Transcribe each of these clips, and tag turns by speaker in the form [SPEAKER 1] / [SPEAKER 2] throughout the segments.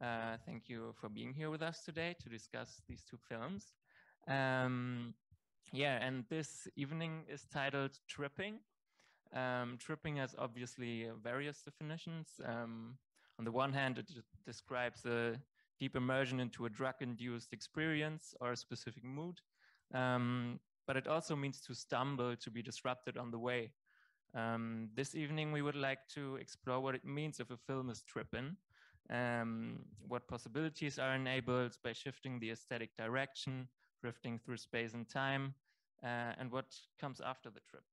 [SPEAKER 1] Thank you for being here with us today to discuss these two films. Yeah, and this evening is titled Tripping. Tripping has obviously various definitions. On the one hand, it describes a deep immersion into a drug-induced experience or a specific mood. But it also means to stumble, to be disrupted on the way. This evening, we would like to explore what it means if a film is tripping, what possibilities are enabled by shifting the aesthetic direction, drifting through space and time, and what comes after the trip.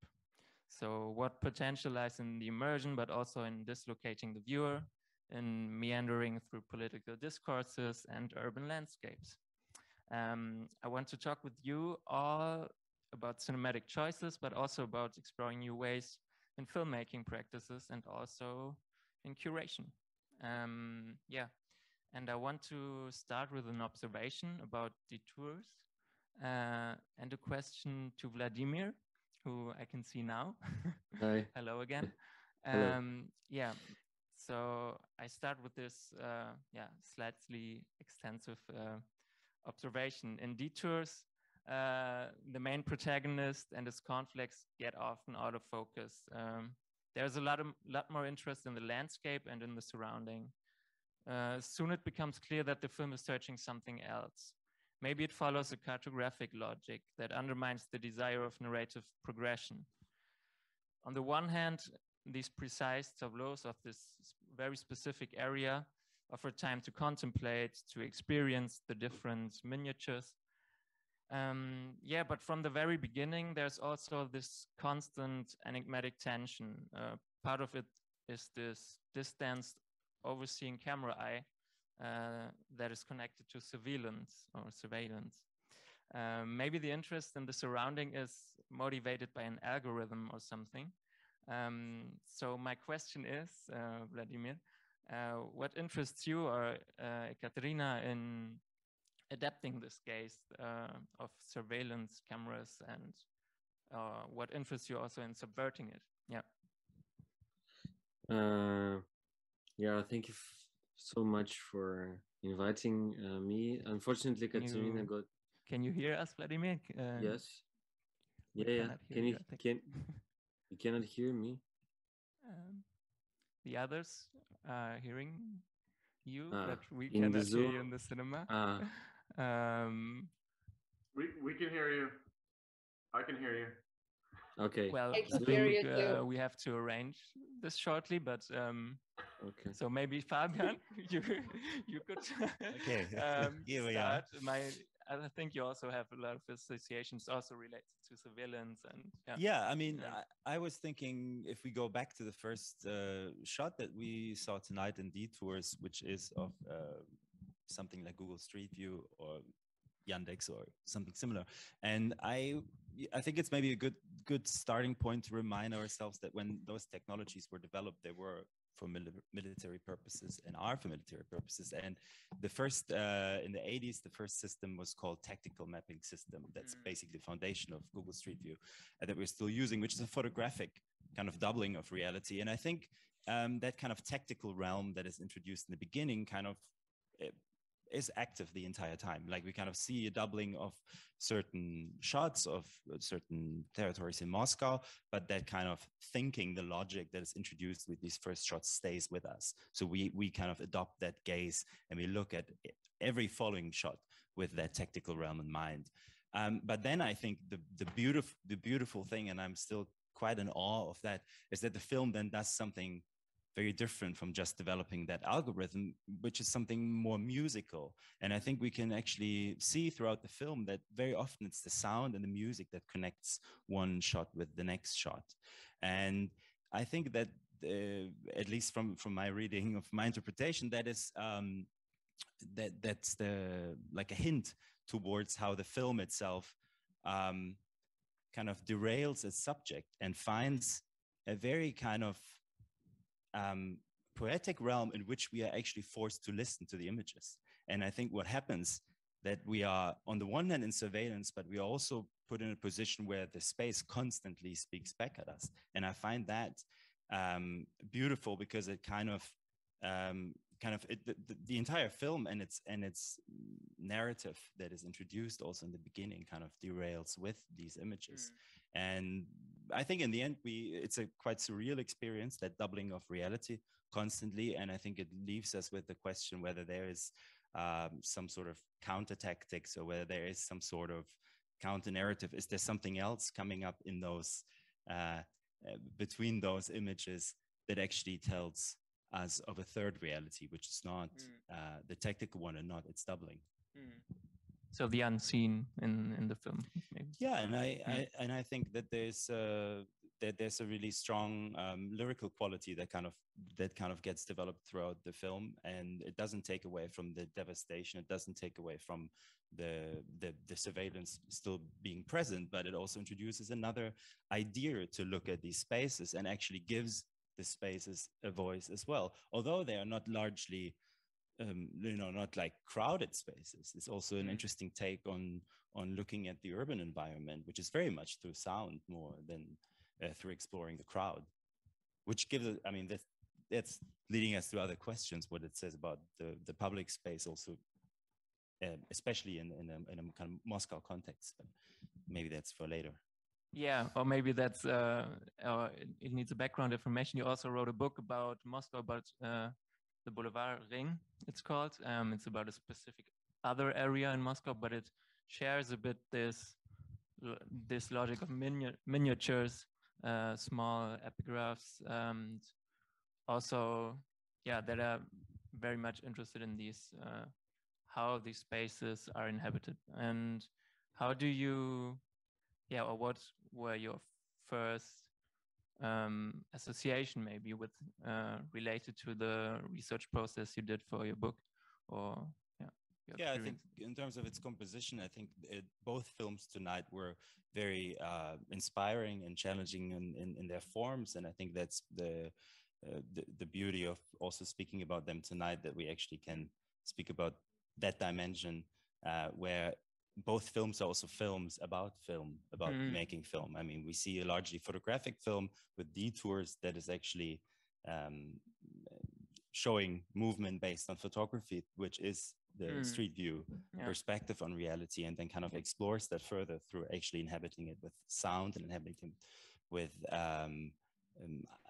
[SPEAKER 1] So what potential lies in the immersion, but also in dislocating the viewer, in meandering through political discourses and urban landscapes. I want to talk with you all about cinematic choices, but also about exploring new ways in filmmaking practices and also in curation. Yeah, and I want to start with an observation about detours and a question to Vladimir, who I can see now.
[SPEAKER 2] Hi.
[SPEAKER 1] Hello again.
[SPEAKER 2] Hello.
[SPEAKER 1] Yeah, so I start with this slightly extensive observation. In Detours, the main protagonist and his conflicts get often out of focus. There's a lot more interest in the landscape and in the surrounding. Soon it becomes clear that the film is searching something else. Maybe it follows a cartographic logic that undermines the desire of narrative progression. On the one hand, these precise tableaus of this very specific area offer time to contemplate, to experience the different miniatures. But from the very beginning, there's also this constant enigmatic tension. Part of it is this distanced, overseeing camera eye that is connected to surveillance. Maybe the interest in the surrounding is motivated by an algorithm or something. So my question is, Vladimir, what interests you or Katerina in adapting this gaze of surveillance cameras, and what interests you also in subverting it?
[SPEAKER 2] Yeah, thank you so much for inviting me. Unfortunately, Katerina got...
[SPEAKER 1] Can you hear us, Vladimir?
[SPEAKER 2] Yes. Yeah. You cannot hear me?
[SPEAKER 1] The others are hearing you, but we
[SPEAKER 2] in
[SPEAKER 1] cannot hear you in the cinema.
[SPEAKER 3] We can hear you. I can hear you.
[SPEAKER 2] Okay.
[SPEAKER 1] Well,
[SPEAKER 4] I think
[SPEAKER 1] we have to arrange this shortly, but
[SPEAKER 2] okay.
[SPEAKER 1] So maybe Fabian, you could
[SPEAKER 5] okay. Here we
[SPEAKER 1] start.
[SPEAKER 5] Are.
[SPEAKER 1] I think you also have a lot of associations also related to surveillance and
[SPEAKER 5] I mean, I was thinking if we go back to the first shot that we saw tonight in Detours, which is of something like Google Street View or Yandex or something similar, and I think it's maybe a good starting point to remind ourselves that when those technologies were developed, they were for military purposes and are for military purposes. And the first in the 80s, the first system was called tactical mapping system. That's basically the foundation of Google Street View that we're still using, which is a photographic kind of doubling of reality. And I think that kind of tactical realm that is introduced in the beginning kind of is active the entire time. Like we kind of see a doubling of certain shots of certain territories in Moscow, but that kind of thinking, the logic that is introduced with these first shots stays with us. So we kind of adopt that gaze and we look at every following shot with that tactical realm in mind. But then I think the beautiful thing, and I'm still quite in awe of that, is that the film then does something very different from just developing that algorithm, which is something more musical. And I think we can actually see throughout the film that very often it's the sound and the music that connects one shot with the next shot. And I think that, at least from my reading of my interpretation, that is that's like a hint towards how the film itself kind of derails its subject and finds a very kind of poetic realm in which we are actually forced to listen to the images. And I think what happens that we are on the one hand in surveillance, but we are also put in a position where the space constantly speaks back at us. And I find that beautiful because it kind of kind of the entire film and its narrative that is introduced also in the beginning kind of derails with these images. And I think in the end it's a quite surreal experience, that doubling of reality constantly. And I think it leaves us with the question whether there is some sort of counter tactics, or whether there is some sort of counter narrative. Is there something else coming up in those between those images that actually tells us of a third reality, which is not the tactical one and not its doubling?
[SPEAKER 1] So the unseen in the film, maybe.
[SPEAKER 5] Yeah, and I think that there's a really strong lyrical quality that kind of gets developed throughout the film, and it doesn't take away from the devastation. It doesn't take away from the surveillance still being present, but it also introduces another idea to look at these spaces and actually gives the spaces a voice as well, although they are not largely not like crowded spaces. It's also an interesting take on looking at the urban environment, which is very much through sound more than through exploring the crowd, which gives it, I mean, that's leading us to other questions, what it says about the public space also, especially in a kind of Moscow context. But maybe that's for later.
[SPEAKER 1] Yeah, or maybe that's it needs a background information. You also wrote a book about Moscow, about the Boulevard Ring, it's called. It's about a specific other area in Moscow, but it shares a bit this logic of miniatures, small epigraphs, and also, yeah, that are very much interested in these, how these spaces are inhabited. And how do you, or what were your first association maybe with related to the research process you did for your book, or
[SPEAKER 5] I think in terms of its composition, I think both films tonight were very inspiring and challenging in their forms, and I think that's the beauty of also speaking about them tonight, that we actually can speak about that dimension where both films are also films about film, about making film. I mean, we see a largely photographic film with detours that is actually showing movement based on photography, which is the street view perspective on reality, and then kind of explores that further through actually inhabiting it with sound and inhabiting with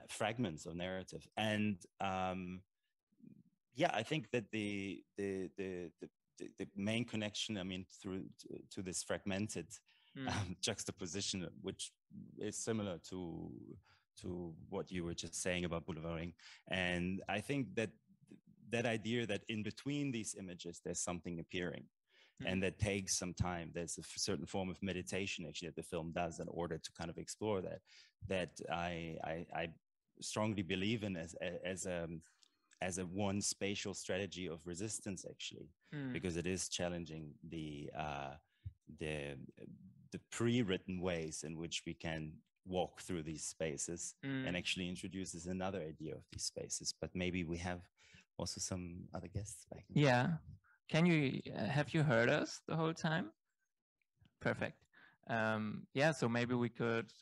[SPEAKER 5] fragments of narrative. And I think that the main connection, I mean, through to this fragmented juxtaposition, which is similar to what you were just saying about boulevarding. And I think that idea that in between these images, there's something appearing, and that takes some time. There's a certain form of meditation actually that the film does in order to kind of explore that I strongly believe in as a one spatial strategy of resistance, actually, because it is challenging the pre-written ways in which we can walk through these spaces, and actually introduces another idea of these spaces. But maybe we have also some other guests back.
[SPEAKER 1] Yeah. Have you heard us the whole time? Perfect. So maybe we could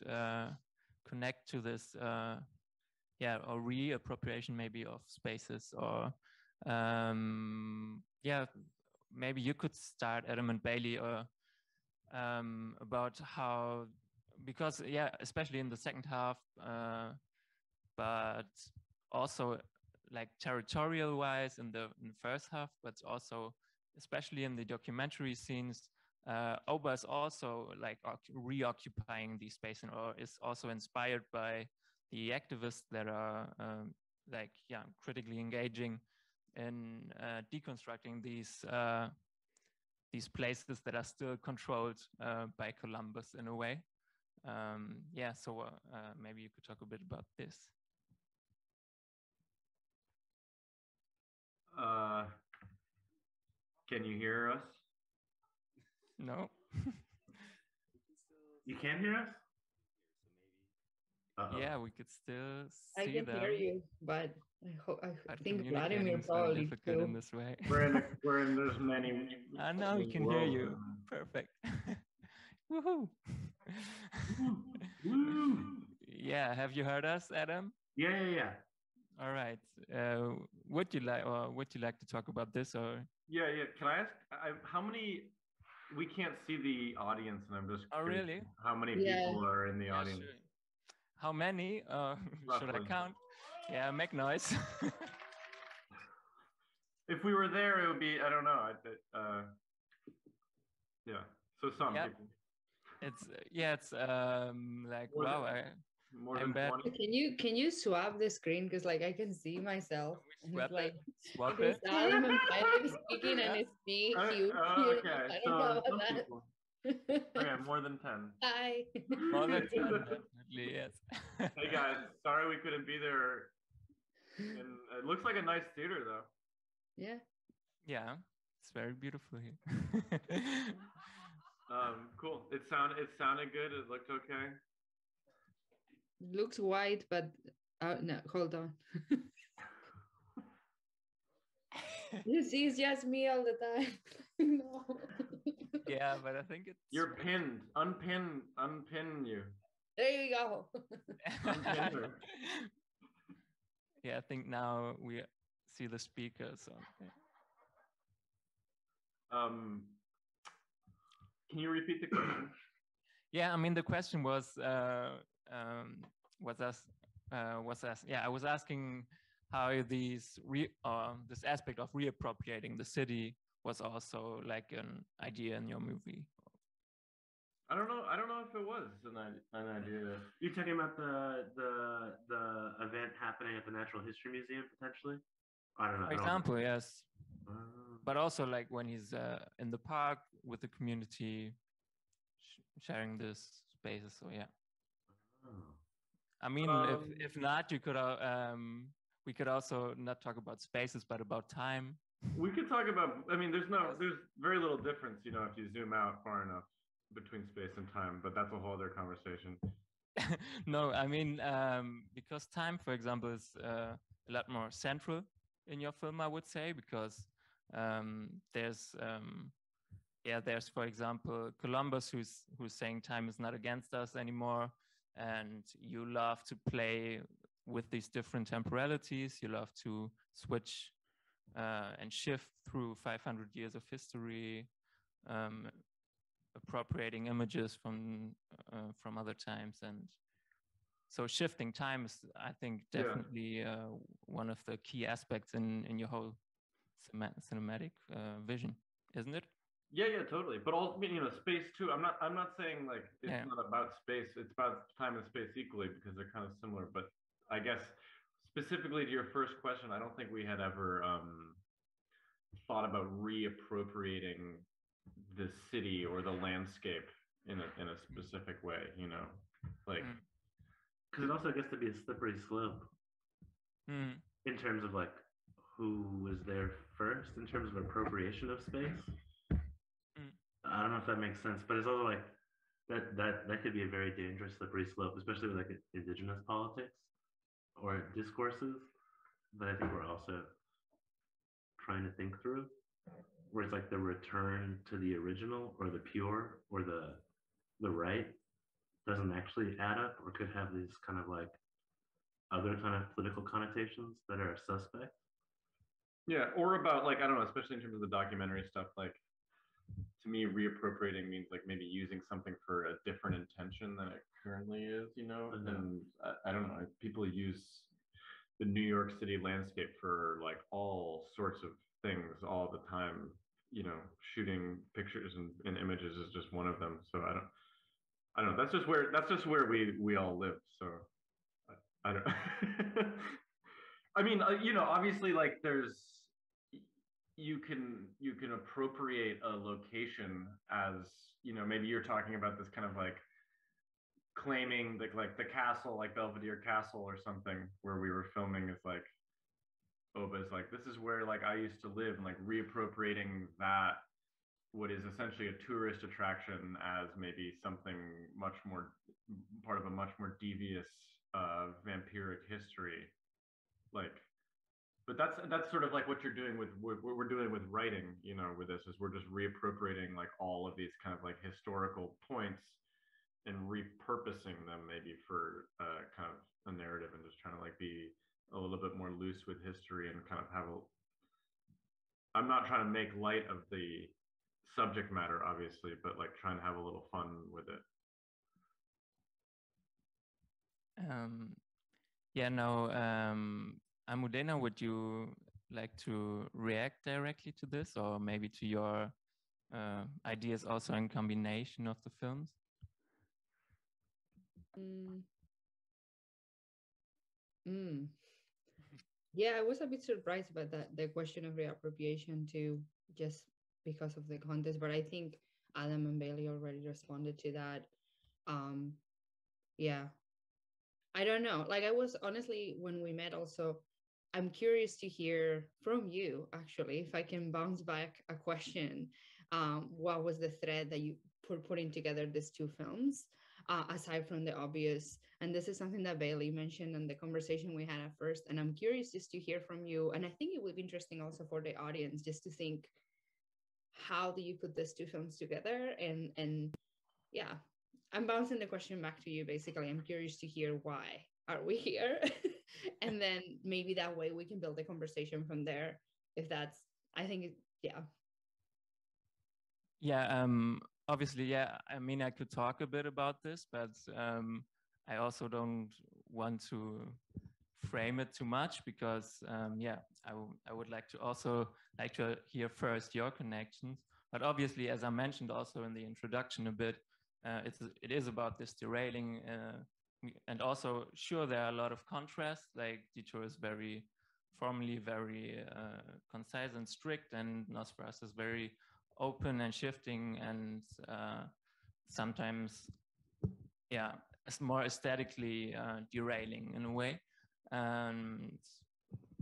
[SPEAKER 1] connect to this or reappropriation maybe of spaces, or maybe you could start, Adam and Bayley, or about how, because especially in the second half, but also like territorial wise in the first half, but also especially in the documentary scenes, Oba is also like reoccupying these spaces, or is also inspired by the activists that are critically engaging in deconstructing these places that are still controlled by Columbus in a way. Maybe you could talk a bit about this.
[SPEAKER 3] Can you hear us?
[SPEAKER 1] No.
[SPEAKER 3] You can't hear us?
[SPEAKER 1] Yeah, we could still see
[SPEAKER 4] I can
[SPEAKER 1] them.
[SPEAKER 4] hear you, but I think Vladimir probably
[SPEAKER 1] difficult
[SPEAKER 4] too.
[SPEAKER 1] in this way.
[SPEAKER 3] We're in this many.
[SPEAKER 1] Now we can hear you. Perfect. Woohoo!
[SPEAKER 3] Woo!
[SPEAKER 1] Yeah, have you heard us, Adam?
[SPEAKER 3] Yeah.
[SPEAKER 1] All right. Would you like to talk about this or?
[SPEAKER 3] Yeah. Can I ask how many? We can't see the audience, and I'm just.
[SPEAKER 1] Oh, really?
[SPEAKER 3] How many people are in the audience?
[SPEAKER 1] Sure. How many? Should I count? Yeah, make noise.
[SPEAKER 3] If we were there, it would be, I don't know. Yeah. So some people.
[SPEAKER 1] It's like
[SPEAKER 3] More
[SPEAKER 1] wow.
[SPEAKER 3] More than
[SPEAKER 4] 20? Can you swap the screen, because like I can see myself.
[SPEAKER 1] Swap
[SPEAKER 4] like
[SPEAKER 1] swap it.
[SPEAKER 4] Salim and Fabian speaking and it's me huge.
[SPEAKER 3] Okay,
[SPEAKER 4] I
[SPEAKER 3] so
[SPEAKER 4] don't know
[SPEAKER 3] some
[SPEAKER 4] about that.
[SPEAKER 3] people. Okay, more than 10.
[SPEAKER 4] Hi.
[SPEAKER 1] More than 10, definitely, yes.
[SPEAKER 3] Hey guys, sorry we couldn't be there. It looks like a nice theater though.
[SPEAKER 4] Yeah.
[SPEAKER 1] Yeah, it's very beautiful here.
[SPEAKER 3] Cool. It sounded good. It looked okay.
[SPEAKER 4] Looks white, but no, hold on. You see, it's just me all the time. No.
[SPEAKER 1] Yeah, but I think it's.
[SPEAKER 3] You're pinned. Unpin you.
[SPEAKER 4] There you go.
[SPEAKER 3] Unpin her.
[SPEAKER 1] Yeah, I think now we see the speakers. So,
[SPEAKER 3] Can you repeat the question?
[SPEAKER 1] Yeah, I mean the question was I was asking how this aspect of reappropriating the city was also like an idea in your movie.
[SPEAKER 3] I don't know if it was an idea.
[SPEAKER 6] You're talking about the event happening at the Natural History Museum potentially? I don't know.
[SPEAKER 1] For example, yes. But also like when he's in the park with the community sharing this spaces. So yeah. I mean, if not, you could we could also not talk about spaces, but about time.
[SPEAKER 3] We could talk about. I mean, there's very little difference, if you zoom out far enough between space and time. But that's a whole other conversation.
[SPEAKER 1] No, I mean because time, for example, is a lot more central in your film, I would say, because there's for example Columbus who's saying time is not against us anymore, and you love to play with these different temporalities. You love to switch and shift through 500 years of history, appropriating images from other times, and so shifting time is, I think, definitely one of the key aspects in your whole cinematic vision, isn't it?
[SPEAKER 3] Yeah, totally. But also, space too. I'm not saying like it's not about space. It's about time and space equally because they're kind of similar. But I guess specifically to your first question, I don't think we had ever thought about reappropriating the city or the landscape in a specific way. Like
[SPEAKER 6] because it also gets to be a slippery slope in terms of like who was there first in terms of appropriation of space. I don't know if that makes sense, but it's also like that could be a very dangerous slippery slope, especially with like indigenous politics or discourses that I think we're also trying to think through, where it's like the return to the original or the pure or the right doesn't actually add up or could have these kind of like other kind of political connotations that are suspect.
[SPEAKER 3] Yeah, or about like, I don't know, especially in terms of the documentary stuff, like to me, reappropriating means like maybe using something for a different intention than it currently is, and I don't know, people use the New York City landscape for like all sorts of things all the time, shooting pictures and images is just one of them. So I don't know, that's just where we all live. So I don't I mean, obviously like you can appropriate a location as, maybe you're talking about this kind of like claiming the castle, like Belvedere Castle or something, where we were filming is like, Oba's like, this is where like I used to live, and like reappropriating that, what is essentially a tourist attraction, as maybe something much more part of a much more devious vampiric history, like. But that's sort of like what you're doing with what we're doing with writing, with this, is we're just reappropriating like all of these kind of like historical points and repurposing them maybe for kind of a narrative, and just trying to like be a little bit more loose with history and kind of have a, I'm not trying to make light of the subject matter, obviously, but like trying to have a little fun with it.
[SPEAKER 1] Yeah, no, Almudena, would you like to react directly to this, or maybe to your ideas also in combination of the films?
[SPEAKER 4] Yeah, I was a bit surprised about that, the question of reappropriation too, just because of the context, but I think Adam and Bayley already responded to that. Yeah, I don't know. Like, I was honestly, when we met also, I'm curious to hear from you, actually, if I can bounce back a question. What was the thread that you putting together these two films, aside from the obvious? And this is something that Bayley mentioned in the conversation we had at first. And I'm curious just to hear from you. And I think it would be interesting also for the audience just to think, how do you put these two films together? And yeah, I'm bouncing the question back to you, basically. I'm curious to hear why are we here? And then maybe that way we can build a conversation from there, if that's, I think, yeah.
[SPEAKER 1] Yeah, obviously, yeah, I mean, I could talk a bit about this, but I also don't want to frame it too much because, yeah, I would like to also like to hear first your connections. But obviously, as I mentioned also in the introduction a bit, it is about this derailing, and also, sure, there are a lot of contrasts, like DETOURS is very formally very concise and strict, and NOSFERASTA is very open and shifting, and sometimes, yeah, it's more aesthetically derailing in a way. And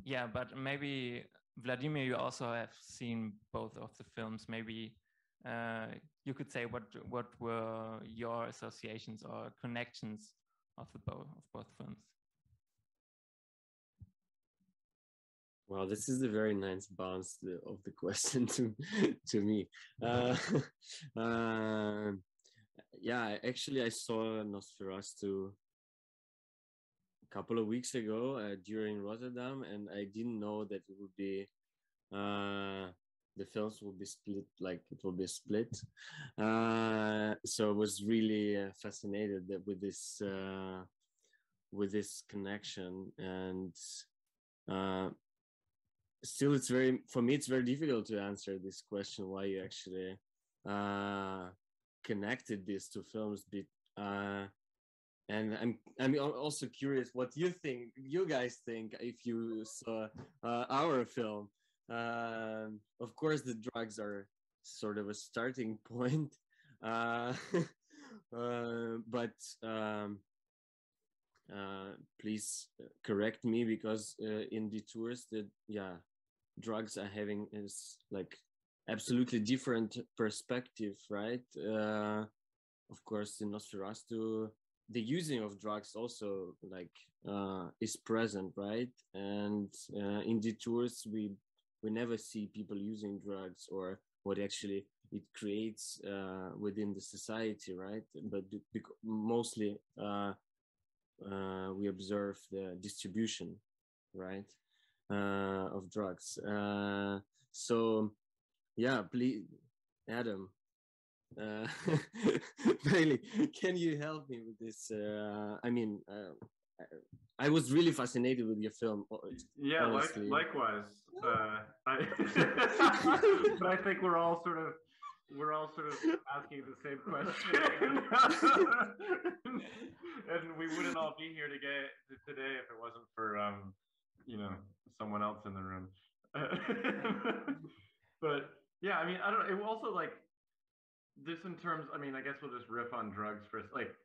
[SPEAKER 1] yeah, but maybe Vladimir, you also have seen both of the films. Maybe you could say what were your associations or connections of both films?
[SPEAKER 2] Wow, this is a very nice bounce of the question to me. Yeah, actually, I saw NOSFERASTA a couple of weeks ago during Rotterdam, and I didn't know that it would be the films will be split, like it will be split. So I was really fascinated with this connection, and still, it's very, for me, it's very difficult to answer this question, why you actually connected these two films. And I'm also curious what you guys think, if you saw our film. Of course, the drugs are sort of a starting point, but please correct me, because in DETOURS, drugs are having is like absolutely different perspective, right? Of course, in NOSFERASTA, the using of drugs also like is present, right? And in DETOURS, we never see people using drugs or what actually it creates within the society, right? But mostly we observe the distribution, right, of drugs. So yeah, please, Adam, Bayley, can you help me with this? I mean, I was really fascinated with your film.
[SPEAKER 3] Yeah, likewise. But I think we're all sort of asking the same question, and we wouldn't all be here today if it wasn't for someone else in the room. But yeah, I mean, I don't know. It also like this in terms. I mean, I guess we'll just riff on drugs first. Like,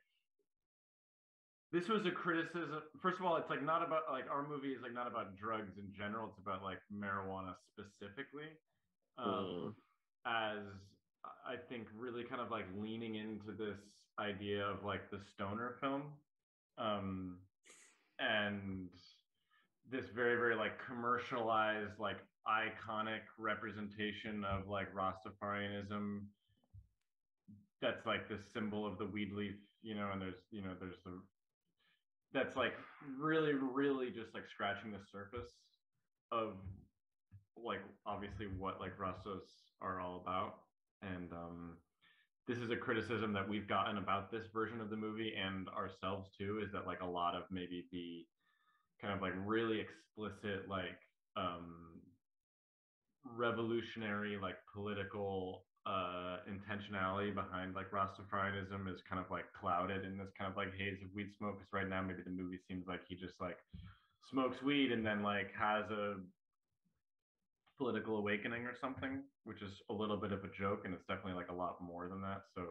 [SPEAKER 3] this was a criticism. First of all, it's like not about like our movie is like not about drugs in general. It's about like marijuana specifically, as I think really kind of like leaning into this idea of like the stoner film, and this very, very like commercialized, like iconic representation of like Rastafarianism. That's like the symbol of the weed leaf, and there's the that's like really, really just like scratching the surface of like obviously what like Rastas are all about. And this is a criticism that we've gotten about this version of the movie and ourselves too, is that like a lot of maybe the kind of like really explicit like revolutionary like political intentionality behind like Rastafarianism is kind of like clouded in this kind of like haze of weed smoke, because right now maybe the movie seems like he just like smokes weed and then like has a political awakening or something, which is a little bit of a joke, and it's definitely like a lot more than that. So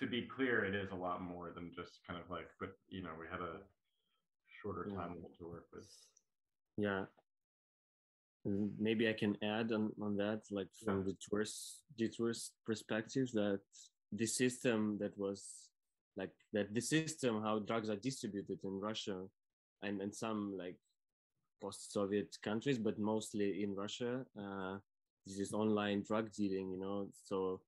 [SPEAKER 3] to be clear, it is a lot more than just kind of like, but you know, we had a shorter time to work with.
[SPEAKER 2] Yeah. Maybe I can add on that, like from the tourist perspective, that the system that was like that the system how drugs are distributed in Russia and some like post-Soviet countries, but mostly in Russia, this is online drug dealing, you know, so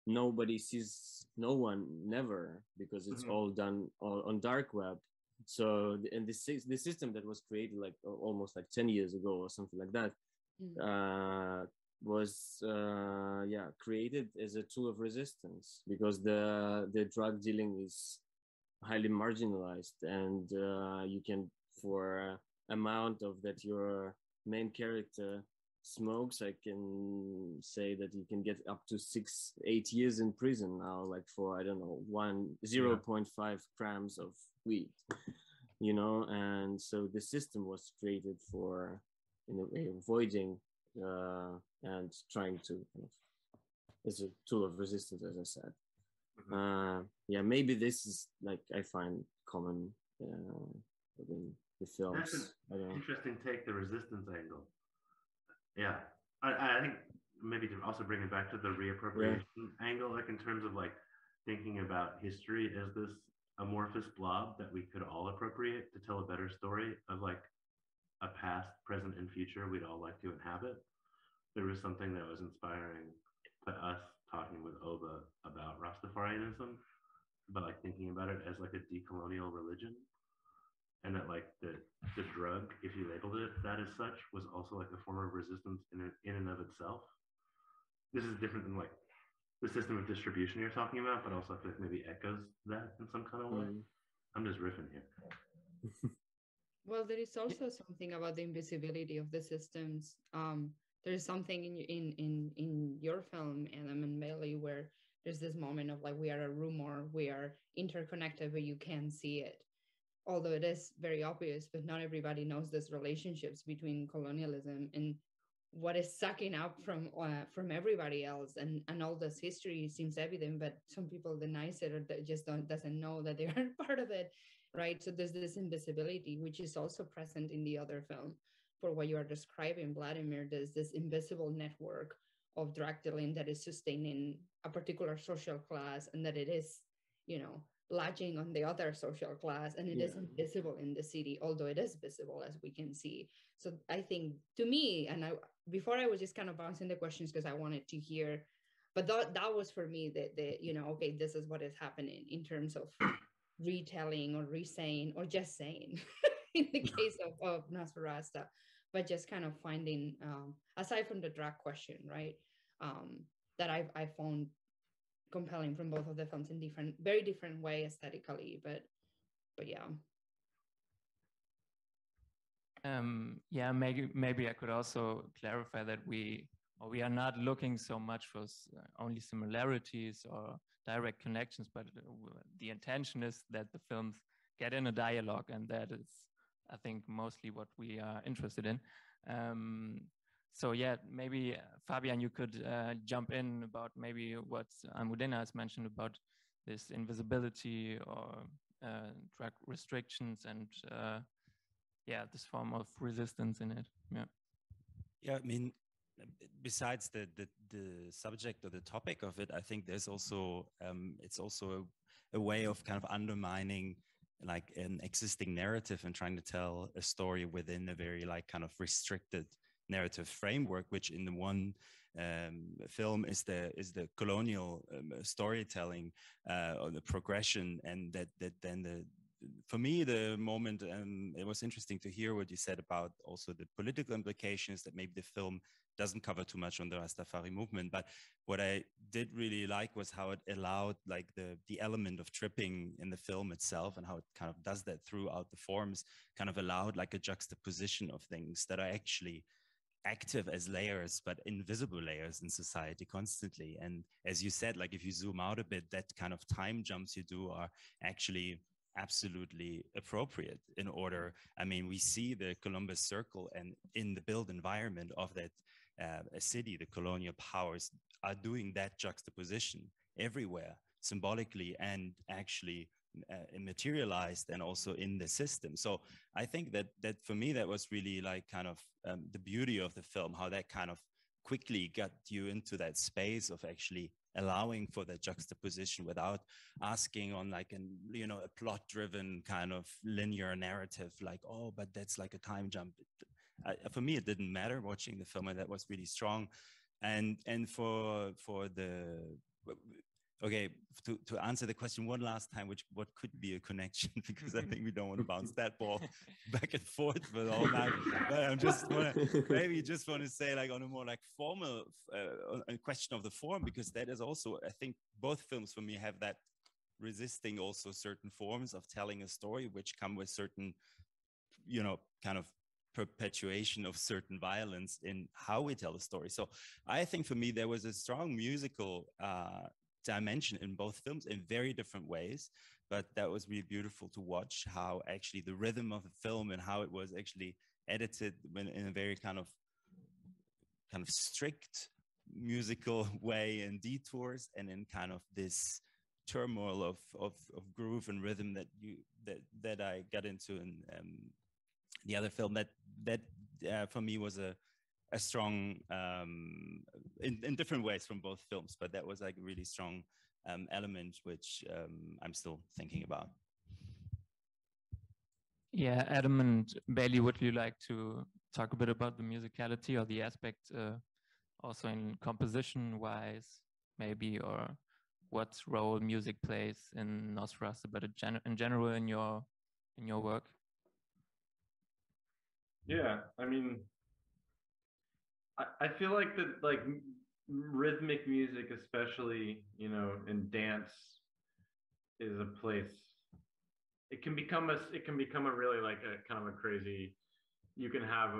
[SPEAKER 2] nobody sees no one, never, because it's all done on dark web. So and the system that was created like almost like 10 years ago or something like that was created as a tool of resistance, because the drug dealing is highly marginalized, and you can, for amount of that your main character smokes, I can say that you can get up to 6-8 years in prison now, like for, I don't know, 0.5 grams of weed, you know. And so the system was created for, in a way, avoiding and trying to kind of, as a tool of resistance, as I said. Maybe this is like, I find common within the films.
[SPEAKER 6] That's an interesting take, the resistance angle. Yeah, I think maybe to also bring it back to the reappropriation angle, like in terms of like thinking about history as this amorphous blob that we could all appropriate to tell a better story of like a past, present, and future we'd all like to inhabit. There was something that was inspiring to us talking with Oba about Rastafarianism, but like thinking about it as like a decolonial religion. And that like the drug, if you labeled it that as such, was also like a form of resistance in and of itself. This is different than like the system of distribution you're talking about, but also I feel like maybe echoes that in some kind of way. I'm just riffing here.
[SPEAKER 4] Well, there is also something about the invisibility of the systems. There is something in your film, Adam and Bayley, where there's this moment of like, we are a rumor, we are interconnected, but you can't see it. Although it is very obvious, but not everybody knows these relationships between colonialism and what is sucking up from everybody else, and all this history seems evident, but some people denies it, or just doesn't know that they are part of it, right? So there's this invisibility, which is also present in the other film. For what you are describing, Vladimir, there's this invisible network of drug dealing that is sustaining a particular social class, and that it is, you know, latching on the other social class, and it isn't visible in the city, although it is visible, as we can see. So I think, to me, and before I was just kind of bouncing the questions because I wanted to hear, but that was for me the you know, okay, this is what is happening in terms of retelling or resaying or just saying in the case of NOSFERASTA, but just kind of finding, aside from the drag question, right, that I found compelling from both of the films in very different way aesthetically, but yeah.
[SPEAKER 1] Maybe I could also clarify that we are not looking so much for only similarities or direct connections, but the intention is that the films get in a dialogue, and that is, I think, mostly what we are interested in. So yeah, maybe Fabian, you could jump in about maybe what Almudena has mentioned about this invisibility or drug restrictions and this form of resistance in it.
[SPEAKER 5] Yeah, I mean, besides the subject or the topic of it, I think there's also it's also a way of kind of undermining like an existing narrative and trying to tell a story within a very like kind of restricted narrative framework, which in the one film is the colonial storytelling or the progression, and that then for me, the moment, it was interesting to hear what you said about also the political implications, that maybe the film doesn't cover too much on the Rastafari movement. But what I did really like was how it allowed like the element of tripping in the film itself, and how it kind of does that throughout the forms, kind of allowed like a juxtaposition of things that are actually active as layers, but invisible layers in society constantly. And as you said, like if you zoom out a bit, that kind of time jumps you do are actually absolutely appropriate in order. I mean, we see the Columbus Circle, and in the built environment of that city, the colonial powers are doing that juxtaposition everywhere, symbolically and actually materialized, and also in the system. So I think that for me, that was really like kind of the beauty of the film, how that kind of quickly got you into that space of actually allowing for that juxtaposition without asking on like a plot driven kind of linear narrative, like, oh, but that's like a time jump. For me, it didn't matter watching the film, and that was really strong. And for the okay, to answer the question one last time, what could be a connection, because I think we don't want to bounce that ball back and forth for all night. But I just want to say, like, on a more like formal a question of the form, because that is also, I think both films for me have that resisting also certain forms of telling a story, which come with certain, kind of perpetuation of certain violence in how we tell a story. So I think for me, there was a strong musical dimension in both films in very different ways, but that was really beautiful to watch, how actually the rhythm of the film and how it was actually edited in a very kind of strict musical way in Detours, and in kind of this turmoil of groove and rhythm that I got into in the other film, that for me was a strong in different ways from both films, but that was like a really strong element, which I'm still thinking about.
[SPEAKER 1] Yeah, Adam and Bayley, would you like to talk a bit about the musicality or the aspect, also in composition wise, maybe, or what role music plays in NOSFERASTA, but in general in your work?
[SPEAKER 3] Yeah, I mean, I feel like that, like rhythmic music, especially, in dance, is a place. It can become a really like a kind of a crazy. You can have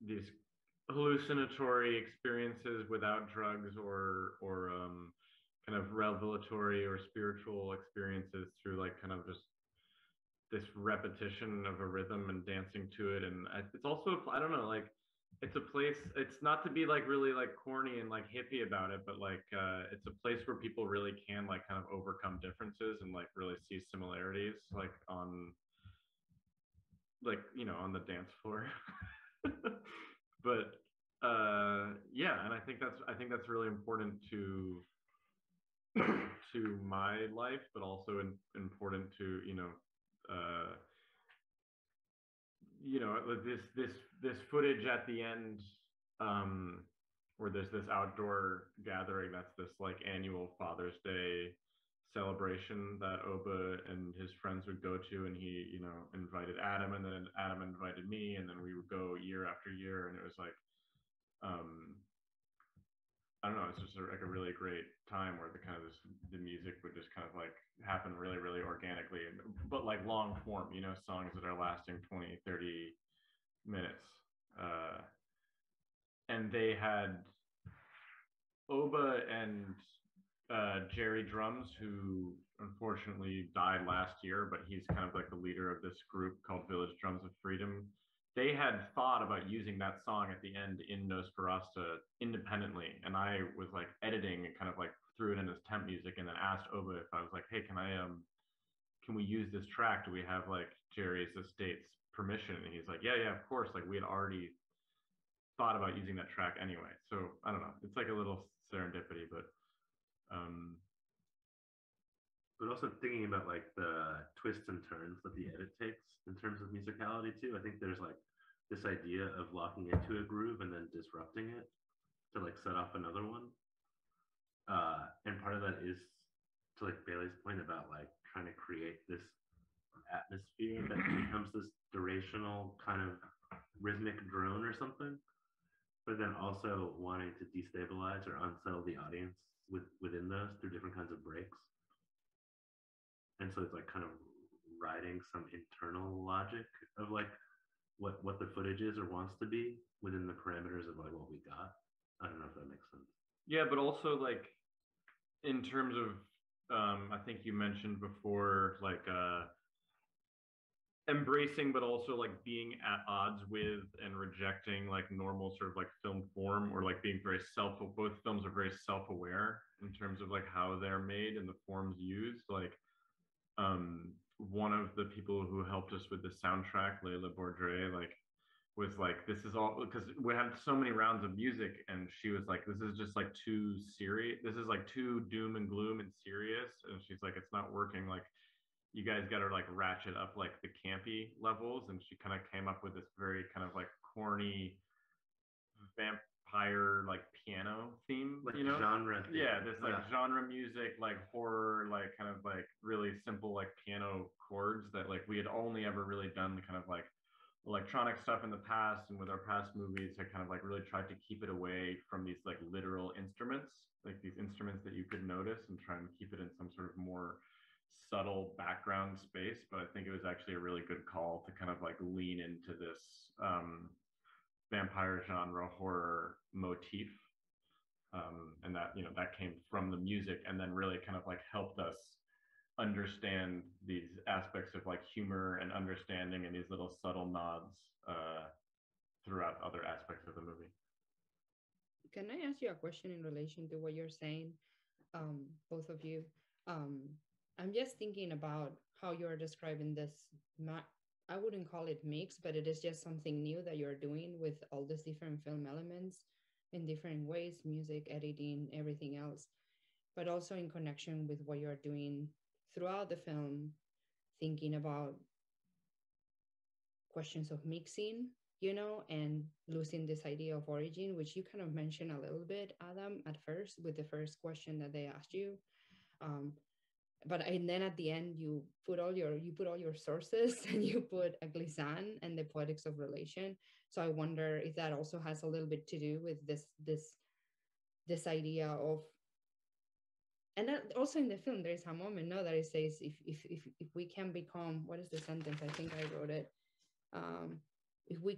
[SPEAKER 3] these hallucinatory experiences without drugs, or kind of revelatory or spiritual experiences through like kind of just this repetition of a rhythm and dancing to it. And it's also, I don't know, like, it's a place, it's not to be like really like corny and like hippie about it, but like it's a place where people really can like kind of overcome differences and like really see similarities, like on like, on the dance floor. But yeah, and I think that's really important to my life, but also important to this footage at the end, where there's this outdoor gathering that's this like annual Father's Day celebration that Oba and his friends would go to, and he invited Adam, and then Adam invited me, and then we would go year after year, and it was like I don't know, it's just like a really great time where the music would just kind of like happen really, really organically, but like long form, songs that are lasting 20, 30 minutes. And they had Oba and Jerry Drums, who unfortunately died last year, but he's kind of like the leader of this group called Village Drums of Freedom. They had thought about using that song at the end in NOSFERASTA independently, and I was like editing and kind of like threw it in as temp music, and then asked Oba if I was like, hey, can we use this track? Do we have like Jerry's estate's permission? And he's like, yeah, of course. Like, we had already thought about using that track anyway. So I don't know. It's like a little serendipity, but
[SPEAKER 6] also thinking about like the twists and turns that the edit takes in terms of musicality too. I think there's like this idea of locking into a groove and then disrupting it to like set off another one. And part of that is to like Bailey's point about like trying to create this atmosphere that becomes this durational kind of rhythmic drone or something, but then also wanting to destabilize or unsettle the audience within those through different kinds of breaks. And so it's like kind of riding some internal logic of like what the footage is or wants to be within the parameters of like what we got. I don't know if that makes sense.
[SPEAKER 3] Yeah, but also like in terms of I think you mentioned before like embracing but also like being at odds with and rejecting like normal sort of like film form, or like being very both films are very self-aware in terms of like how they're made and the forms used. Like one of the people who helped us with the soundtrack, Layla Bourdre, like was like, this is all because we had so many rounds of music, and she was like, this is just like too serious, this is like too doom and gloom and serious, and she's like, it's not working, like you guys got to like ratchet up like the campy levels. And she kind of came up with this very kind of like corny vampire like piano theme,
[SPEAKER 6] like,
[SPEAKER 3] you know,
[SPEAKER 6] genre theme.
[SPEAKER 3] Yeah, this like genre music, like horror, like kind of like really simple like piano chords that like we had only ever really done the kind of like electronic stuff in the past, and with our past movies I kind of like really tried to keep it away from these like literal instruments, like these instruments that you could notice, and try and keep it in some sort of more subtle background space. But I think it was actually a really good call to kind of like lean into this vampire genre horror motif, and that, you know, that came from the music, and then really kind of like helped us understand these aspects of like humor and understanding and these little subtle nods throughout other aspects of the movie.
[SPEAKER 4] Can I ask you a question in relation to what you're saying, both of you? I'm just thinking about how you're describing this. I wouldn't call it mix, but it is just something new that you're doing with all these different film elements in different ways, music, editing, everything else, but also in connection with what you're doing throughout the film, thinking about questions of mixing, you know, and losing this idea of origin, which you kind of mentioned a little bit, Adam, at first with the first question that they asked you. And then at the end, you put all your sources, and you put a glissant and the poetics of relation. So I wonder if that also has a little bit to do with this idea of, and that also in the film there is a moment, no, that it says if we can become, what is the sentence? I think I wrote it. If we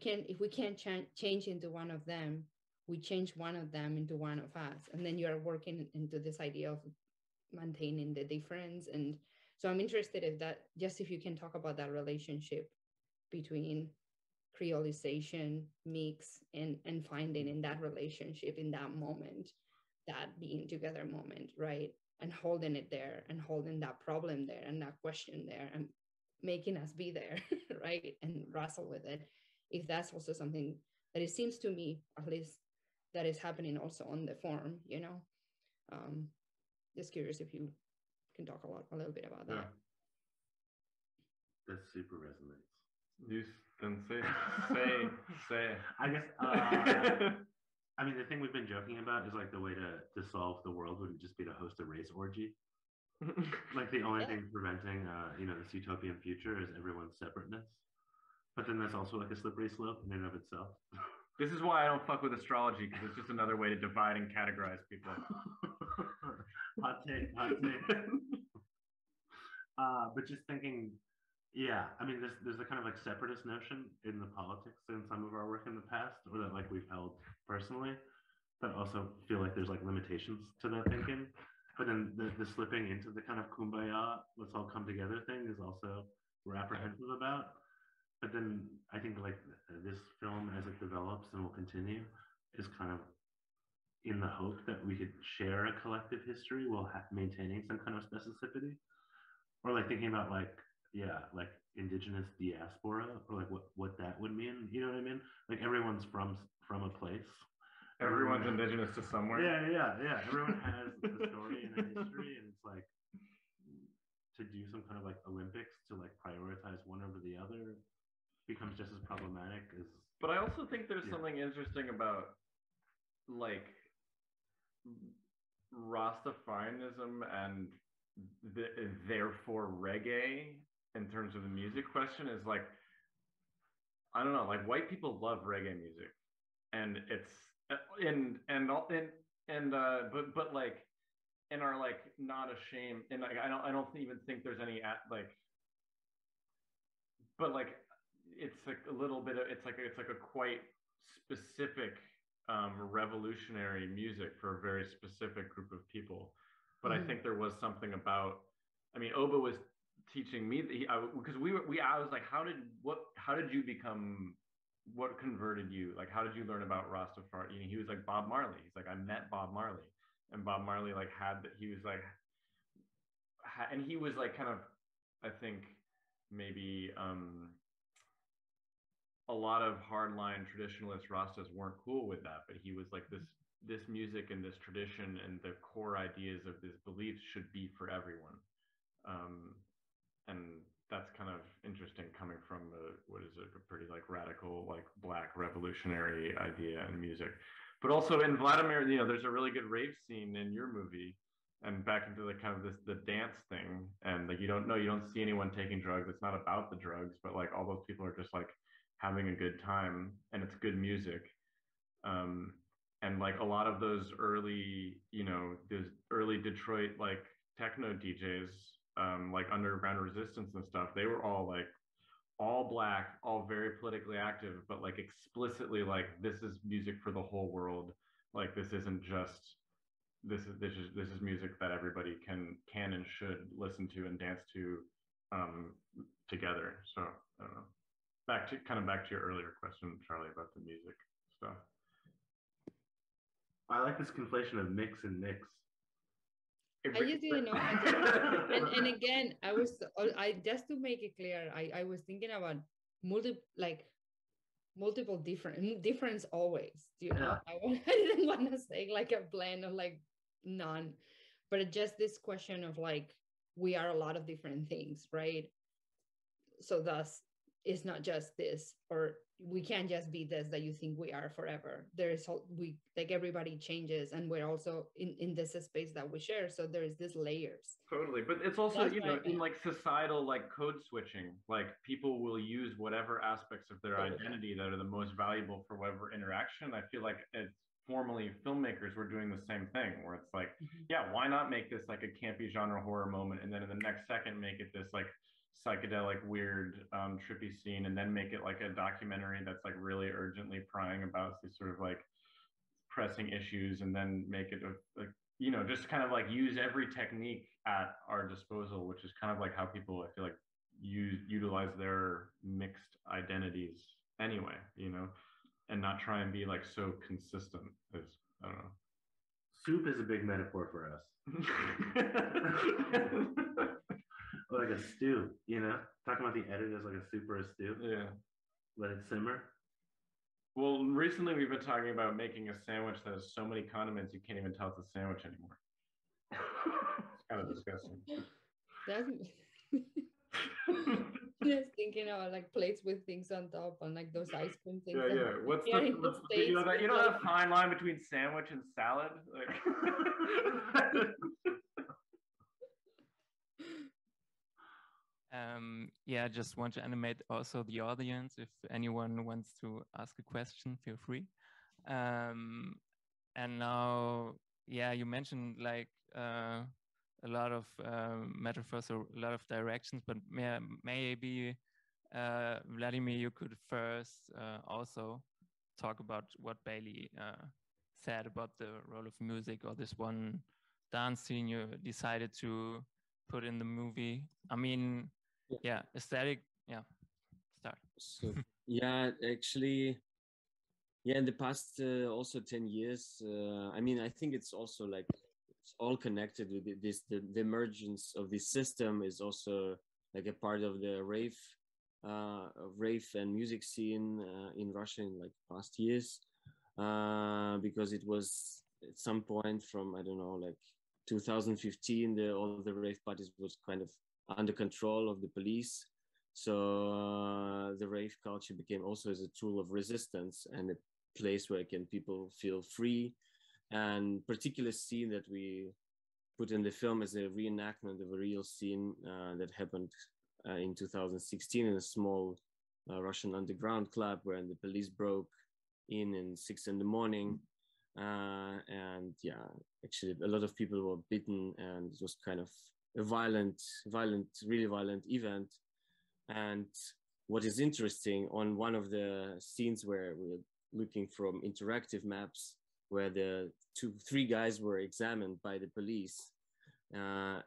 [SPEAKER 4] can change into one of them, we change one of them into one of us, and then you are working into this idea of maintaining the difference. And so I'm interested in that, just if you can talk about that relationship between creolization, mix, and finding in that relationship, in that moment, that being together moment, right? And holding it there, and holding that problem there, and that question there, and making us be there, right? And wrestle with it. If that's also something that it seems to me, at least, that is happening also on the form, you know? Just curious if you can talk a little bit about that.
[SPEAKER 6] That super resonates.
[SPEAKER 3] You then say.
[SPEAKER 6] I guess, I mean, the thing we've been joking about is like the way to solve the world would just be to host a race orgy. Like the only thing preventing, you know, this utopian future is everyone's separateness. But then that's also like a slippery slope in and of itself.
[SPEAKER 3] This is why I don't fuck with astrology, because it's just another way to divide and categorize people.
[SPEAKER 6] Hot take. But just thinking, yeah, I mean, there's a kind of like separatist notion in the politics in some of our work in the past, or that like we've held personally, that also feel like there's like limitations to that thinking. But then the slipping into the kind of kumbaya, let's all come together thing is also we're apprehensive about. But then I think like this film, as it develops and will continue, is kind of in the hope that we could share a collective history while maintaining some kind of specificity, or like thinking about like, yeah, like indigenous diaspora, or like what that would mean. You know what I mean? Like everyone's from a place.
[SPEAKER 3] Everyone's indigenous to somewhere.
[SPEAKER 6] Yeah. Everyone has a story and a history, and it's like to do some kind of like Olympics to like prioritize one over the other becomes just as problematic as.
[SPEAKER 3] But I also think there's something interesting about like Rastafarianism and therefore reggae in terms of the music question is like, I don't know, like white people love reggae music, and it's but like, and are like not ashamed, and like I don't even think there's any like, but like it's like a little bit of it's like a quite specific revolutionary music for a very specific group of people. But I think there was something about, I mean, Oba was teaching me because I was like, how did you become, what converted you, like how did you learn about Rastafari? You know, he was like Bob Marley. He's like, I met Bob Marley, and Bob Marley like he was like and he was like kind of, I think maybe a lot of hardline traditionalist Rastas weren't cool with that, but he was like, this music and this tradition and the core ideas of this beliefs should be for everyone. And that's kind of interesting coming from a pretty like radical, like black revolutionary idea in music. But also in Vladimir, you know, there's a really good rave scene in your movie, and back into the kind of the dance thing, and like you don't see anyone taking drugs. It's not about the drugs, but like all those people are just like having a good time, and it's good music. And like a lot of those early, you know, those early Detroit like techno DJs, like Underground Resistance and stuff, they were all like all black, all very politically active, but like explicitly like, this is music for the whole world. Like this isn't just, this is music that everybody can and should listen to and dance to together. So I don't know. Back to your earlier question, Charlie, about the music stuff.
[SPEAKER 6] I like this conflation of mix and mix.
[SPEAKER 4] I just didn't know. and again, I just to make it clear, I was thinking about multiple difference always. Do you know? I didn't want to say like a blend of like none, but just this question of like, we are a lot of different things, right? So thus, it's not just this, or we can't just be this that you think we are forever. Like everybody changes, and we're also in this space that we share. So there's these layers.
[SPEAKER 3] Totally, but it's also, you know, in like societal like code switching, like people will use whatever aspects of their identity that are the most valuable for whatever interaction. I feel like it's formally filmmakers were doing the same thing, where it's like, yeah, why not make this like a campy genre horror moment, and then in the next second make it this like psychedelic, weird, trippy scene, and then make it like a documentary that's like really urgently prying about these sort of like pressing issues, and then make it like, you know, just kind of like use every technique at our disposal, which is kind of like how people, I feel like, utilize their mixed identities anyway, you know, and not try and be like so consistent as, I don't know.
[SPEAKER 6] Soup is a big metaphor for us. Like a stew, you know? Talking about the edit as like a soup or a stew.
[SPEAKER 3] Yeah.
[SPEAKER 6] Let it simmer.
[SPEAKER 3] Well, recently we've been talking about making a sandwich that has so many condiments you can't even tell it's a sandwich anymore. It's kind of disgusting.
[SPEAKER 4] Just thinking about like plates with things on top, and like those ice cream things.
[SPEAKER 3] Yeah. What's you know that fine line between sandwich and salad? Like
[SPEAKER 1] yeah, I just want to animate also the audience. If anyone wants to ask a question, feel free. And now, yeah, you mentioned like a lot of metaphors or a lot of directions, but maybe Vladimir, you could first also talk about what Bayley said about the role of music, or this one dance scene you decided to put in the movie. I mean, yeah, aesthetic, yeah, start.
[SPEAKER 2] So, yeah, actually, yeah, in the past also 10 years, I mean, I think it's also like, it's all connected with this, the emergence of this system is also like a part of the rave and music scene in Russia in like past years, because it was at some point from, I don't know, like 2015, all the rave parties was kind of under control of the police. So the rave culture became also as a tool of resistance and a place where people feel free. And particular scene that we put in the film as a reenactment of a real scene that happened in 2016 in a small Russian underground club where the police broke in 6 a.m. And yeah, actually a lot of people were bitten, and it was kind of a really violent event. And what is interesting, on one of the scenes where we're looking from interactive maps, where the 3 guys were examined by the police,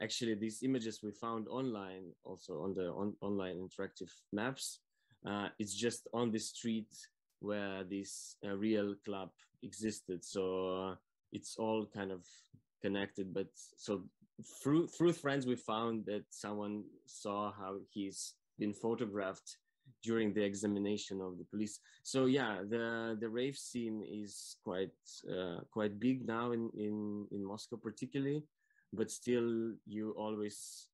[SPEAKER 2] actually these images we found online, also on the online interactive maps, it's just on the street where this real club existed. So it's all kind of connected. But so through friends, we found that someone saw how he's been photographed during the examination of the police. So yeah, the rave scene is quite big now in Moscow particularly, but still you always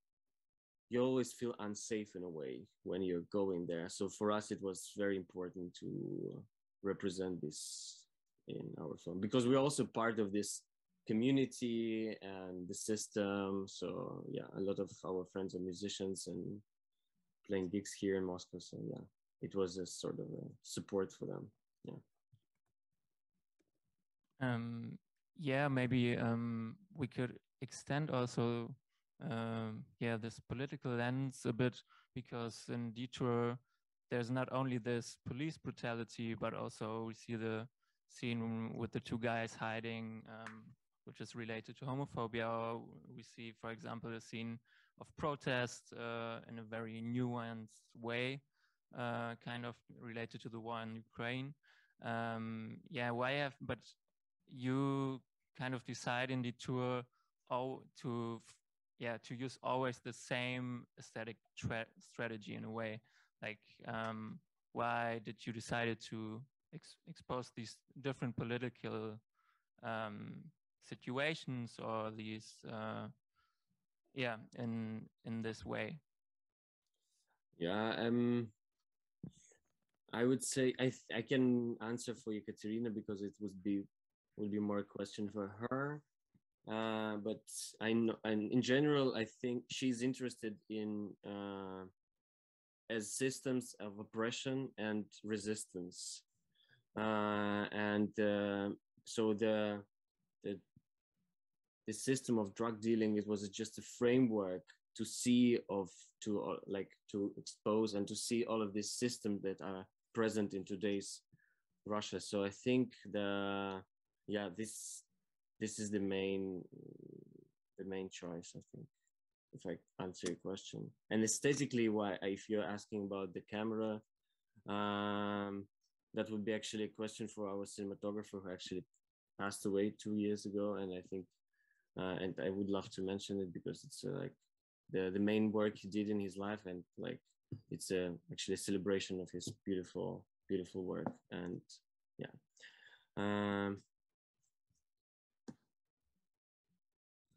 [SPEAKER 2] feel unsafe in a way when you're going there. So for us, it was very important to represent this in our film, because we're also part of this community and the system. So yeah, a lot of our friends are musicians and playing gigs here in Moscow. So yeah, it was a sort of a support for them.
[SPEAKER 1] Yeah, maybe we could extend also this political lens a bit, because in Detour there's not only this police brutality, but also we see the scene with the 2 guys hiding, which is related to homophobia. Or we see, for example, a scene of protest in a very nuanced way, kind of related to the war in Ukraine. But you kind of decide in Detour to use always the same aesthetic strategy in a way. Like, why did you decide to expose these different political situations, or these in this way?
[SPEAKER 2] I would say I can answer for Ekaterina, because it will be more a question for her. But I know, and in general, I think she's interested in as systems of oppression and resistance, so the system of drug dealing, it was just a framework to expose and to see all of these systems that are present in today's Russia. So I think this is the main choice, I think, if I answer your question. And aesthetically, why, if you're asking about the camera, that would be actually a question for our cinematographer, who actually passed away 2 years ago. And I think, and I would love to mention it, because it's like the main work he did in his life, and like it's actually a celebration of his beautiful work. And yeah.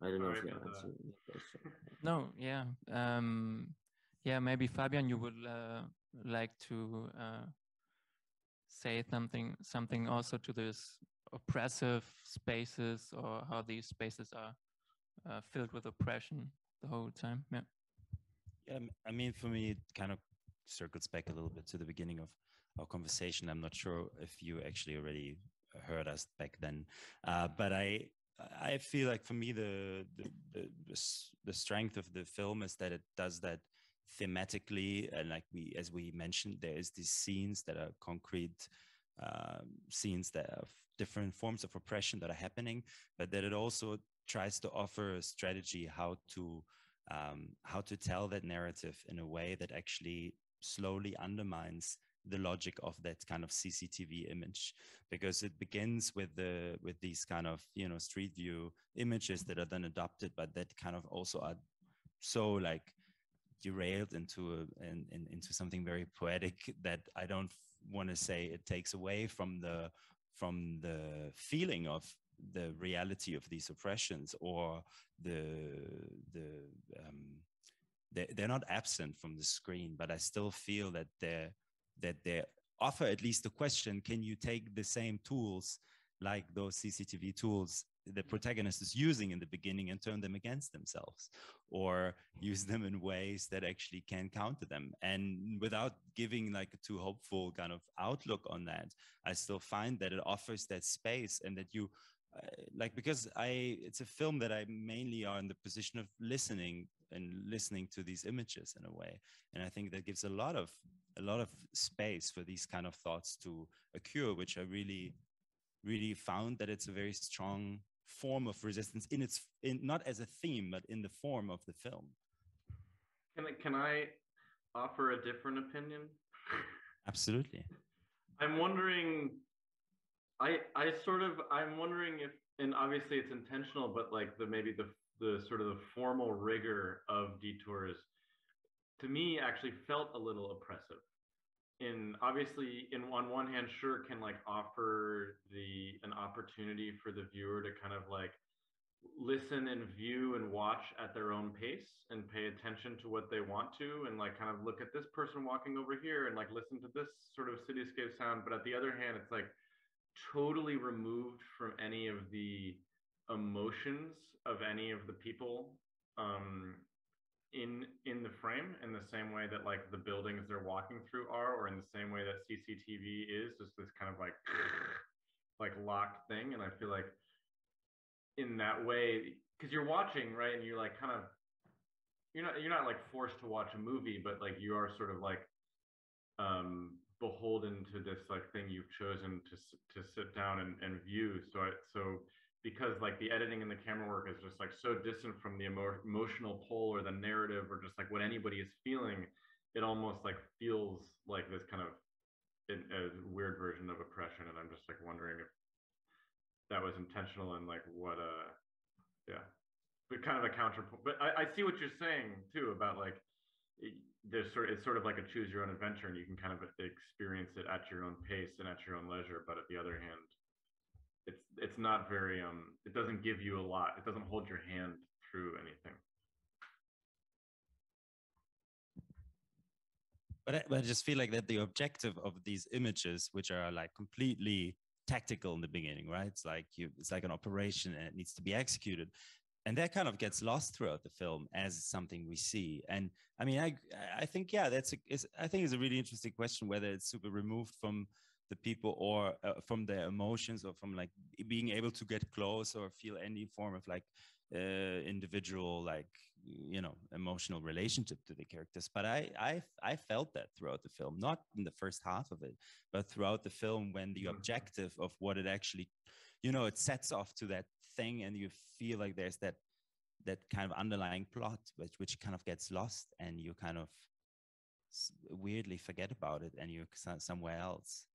[SPEAKER 2] I don't know if you answered the question.
[SPEAKER 1] No, yeah. Maybe Fabian, you would like to say something also to this oppressive spaces, or how these spaces are filled with oppression the whole time. Yeah.
[SPEAKER 5] I mean, for me, it kind of circles back a little bit to the beginning of our conversation. I'm not sure if you actually already heard us back then, but I feel like for me the strength of the film is that it does that thematically, and like as we mentioned, there is these scenes that are concrete scenes that have different forms of oppression that are happening, but that it also tries to offer a strategy how to tell that narrative in a way that actually slowly undermines the logic of that kind of CCTV image, because it begins with these kind of, you know, street view images that are then adopted, but that kind of also are so like derailed into something very poetic that I don't want to say it takes away from the feeling of the reality of these oppressions, or they're not absent from the screen, but I still feel that they offer at least the question: can you take the same tools like those CCTV tools the protagonist is using in the beginning and turn them against themselves, or use them in ways that actually can counter them. And without giving like a too hopeful kind of outlook on that, I still find that it offers that space, and that you like, because it's a film that I mainly are in the position of listening to these images in a way. And I think that gives a lot of space for these kind of thoughts to occur, which I really found that it's a very strong form of resistance not as a theme, but in the form of the film.
[SPEAKER 3] Can I offer a different opinion?
[SPEAKER 5] Absolutely.
[SPEAKER 3] I'm wondering, I'm wondering if, and obviously it's intentional, but like maybe the sort of the formal rigor of Detours, to me, actually felt a little oppressive. Obviously, on one hand, sure, can like offer an opportunity for the viewer to kind of like listen and view and watch at their own pace and pay attention to what they want to, and like kind of look at this person walking over here and like listen to this sort of cityscape sound. But at the other hand, it's like totally removed from any of the emotions of any of the people in the frame, in the same way that like the buildings they're walking through are, or in the same way that CCTV is just this kind of like locked thing. And I feel like in that way, because you're watching, right, and you're like kind of, you're not like forced to watch a movie, but like you are sort of like beholden to this like thing you've chosen to sit down and view. So because like the editing and the camera work is just like so distant from the emotional pull or the narrative or just like what anybody is feeling, it almost like feels like this kind of a weird version of oppression. And I'm just like wondering if that was intentional and like what yeah, but kind of a counterpoint. But I see what you're saying too about like it's sort of like a choose your own adventure, and you can kind of experience it at your own pace and at your own leisure. But at the other hand, it's not very it doesn't give you a lot. It doesn't hold your hand through anything.
[SPEAKER 5] But I just feel like that the objective of these images, which are like completely tactical in the beginning, right? It's like an operation and it needs to be executed. And that kind of gets lost throughout the film as something we see. And I mean, I think, yeah, I think it's a really interesting question, whether it's super removed from the people or from their emotions, or from like being able to get close or feel any form of like individual, like, you know, emotional relationship to the characters. But I felt that throughout the film, not in the first half of it, but throughout the film, when the objective of what it actually, you know, it sets off to that thing, and you feel like there's that kind of underlying plot which kind of gets lost, and you kind of weirdly forget about it, and you're somewhere else.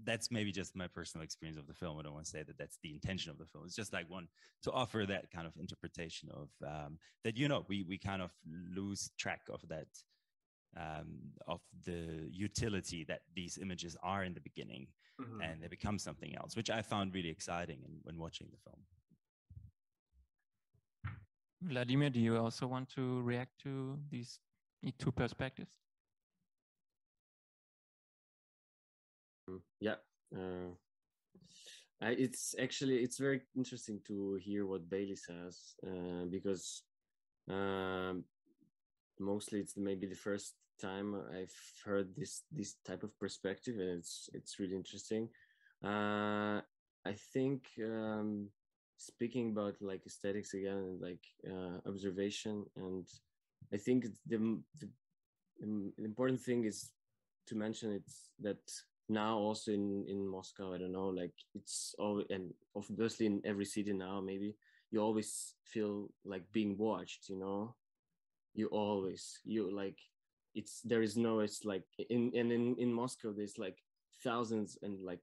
[SPEAKER 5] That's maybe just my personal experience of the film. I don't want to say that that's the intention of the film. It's just like one to offer that kind of interpretation of that, you know, we kind of lose track of that, of the utility that these images are in the beginning, and they become something else, which I found really exciting when watching the film.
[SPEAKER 1] Vladimir, do you also want to react to these two perspectives?
[SPEAKER 2] Yeah, it's very interesting to hear what Bayley says, because mostly it's maybe the first time I've heard this type of perspective, and it's really interesting. I think speaking about like aesthetics again, and like observation, and I think the important thing is to mention it's that now also in Moscow, I don't know, like it's all, and obviously in every city now, maybe you always feel like being watched, you know, there is no, it's like in Moscow there's like thousands and like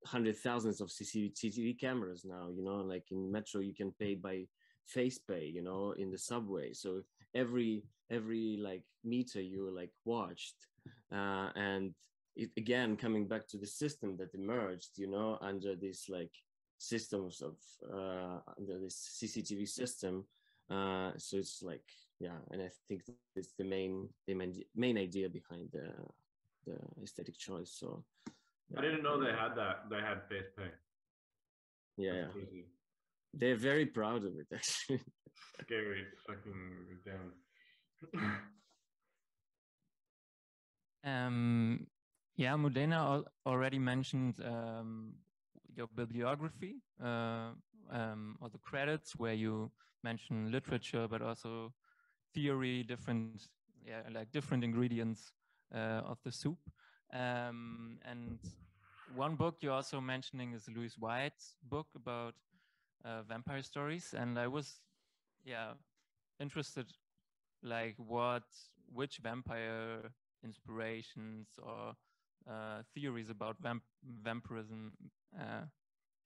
[SPEAKER 2] 100,000s of CCTV cameras now, you know, like in metro you can pay by face pay, you know, in the subway, so every like meter you're like watched, and it, again, coming back to the system that emerged, you know, under this like systems of under this CCTV system, so it's like, yeah, and I think it's the main idea behind the aesthetic choice. So
[SPEAKER 3] yeah. I didn't know they had that. They had face pay.
[SPEAKER 2] Yeah. They're very proud of it, actually.
[SPEAKER 3] Scary fucking
[SPEAKER 1] damn. Yeah, Almudena already mentioned your bibliography or the credits where you mention literature, but also theory, different ingredients of the soup. And one book you're also mentioning is Louis White's book about vampire stories, and I was interested, like which vampire inspirations or theories about vampirism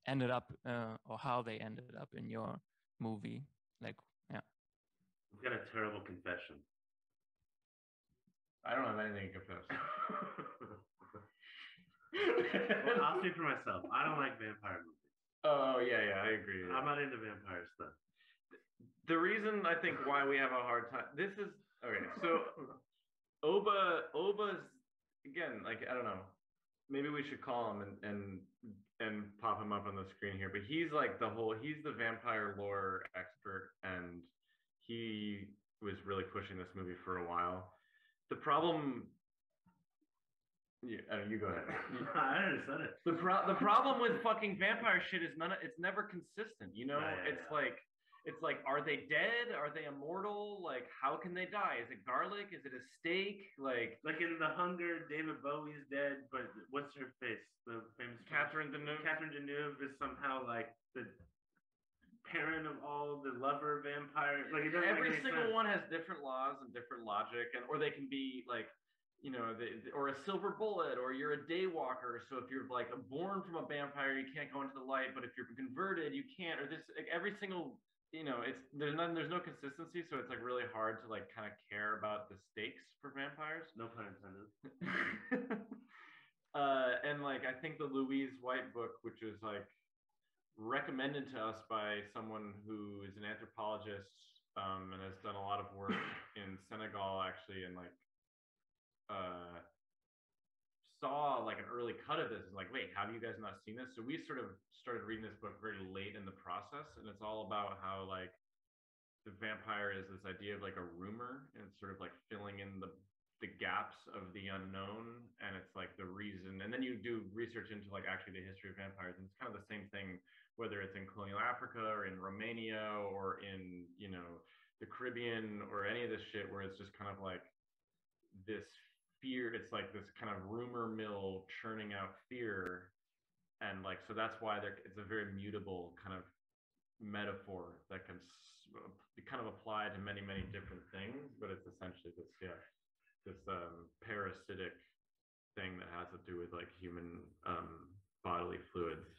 [SPEAKER 1] ended up or how they ended up in your movie. Like, yeah.
[SPEAKER 6] I've got a terrible confession.
[SPEAKER 3] I don't have anything to confess.
[SPEAKER 6] Well, I'll speak for myself. I don't like vampire movies.
[SPEAKER 3] Oh, yeah, I agree.
[SPEAKER 6] I'm not into vampire stuff.
[SPEAKER 3] The reason I think why we have a hard time, this is, okay, so Oba's, again, like, I don't know, maybe we should call him and pop him up on the screen here, but he's like he's the vampire lore expert, and he was really pushing this movie for a while. The problem, you go ahead.
[SPEAKER 6] I already said it.
[SPEAKER 3] The problem with fucking vampire shit is it's never consistent, you know? It's like, are they dead? Are they immortal? Like, how can they die? Is it garlic? Is it a steak? Like
[SPEAKER 6] in The Hunger, David Bowie's dead, but what's her face? The famous
[SPEAKER 3] Catherine Deneuve.
[SPEAKER 6] Catherine Deneuve is somehow like the parent of all the lover vampires. Like, it doesn't
[SPEAKER 3] every single one has different laws and different logic, or they can be like, you know, or a silver bullet, or you're a daywalker. So if you're like born from a vampire, you can't go into the light, but if you're converted, you can't. Or this, like, every single, you know, there's no consistency, so it's like really hard to like kind of care about the stakes for vampires.
[SPEAKER 6] No pun intended.
[SPEAKER 3] And like, I think the Louise White book, which is like recommended to us by someone who is an anthropologist and has done a lot of work in Senegal, actually, and like saw like an early cut of this. Is like, wait, have you guys not seen this? So we sort of started reading this book very late in the process, and it's all about how like the vampire is this idea of like a rumor, and it's sort of like filling in the gaps of the unknown, and it's like the reason. And then you do research into like actually the history of vampires, and it's kind of the same thing whether it's in colonial Africa or in Romania or in, you know, the Caribbean or any of this shit, where it's just kind of like this fear. It's like this kind of rumor mill churning out fear, and like, so that's why it's a very mutable kind of metaphor that can kind of apply to many different things, but it's essentially this parasitic thing that has to do with like human bodily fluids.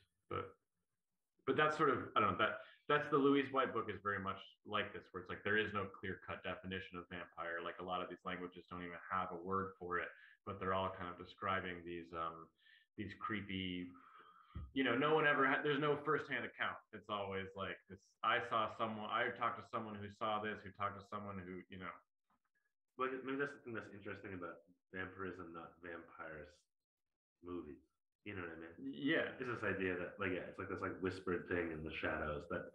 [SPEAKER 3] But that's sort of, I don't know, that's the Louise White book is very much like this, where it's like there is no clear-cut definition of vampire. Like a lot of these languages don't even have a word for it, but they're all kind of describing these creepy, you know, no one ever there's no firsthand account. It's always like this, I talked to someone who saw this, who talked to someone who, you know.
[SPEAKER 6] Well, maybe that's the thing that's interesting about vampirism, not vampires movies. You know what I mean?
[SPEAKER 3] Yeah.
[SPEAKER 6] It's this idea that, like, yeah, it's like this like whispered thing in the shadows that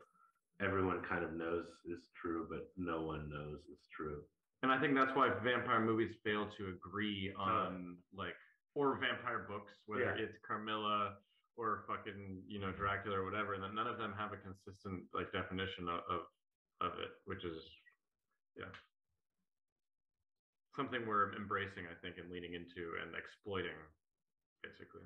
[SPEAKER 6] everyone kind of knows is true, but no one knows is true.
[SPEAKER 3] And I think that's why vampire movies fail to agree on like, or vampire books, whether it's Carmilla or fucking, you know, Dracula or whatever, and then none of them have a consistent like definition of it, which is, yeah, something we're embracing, I think, and leaning into and exploiting, basically.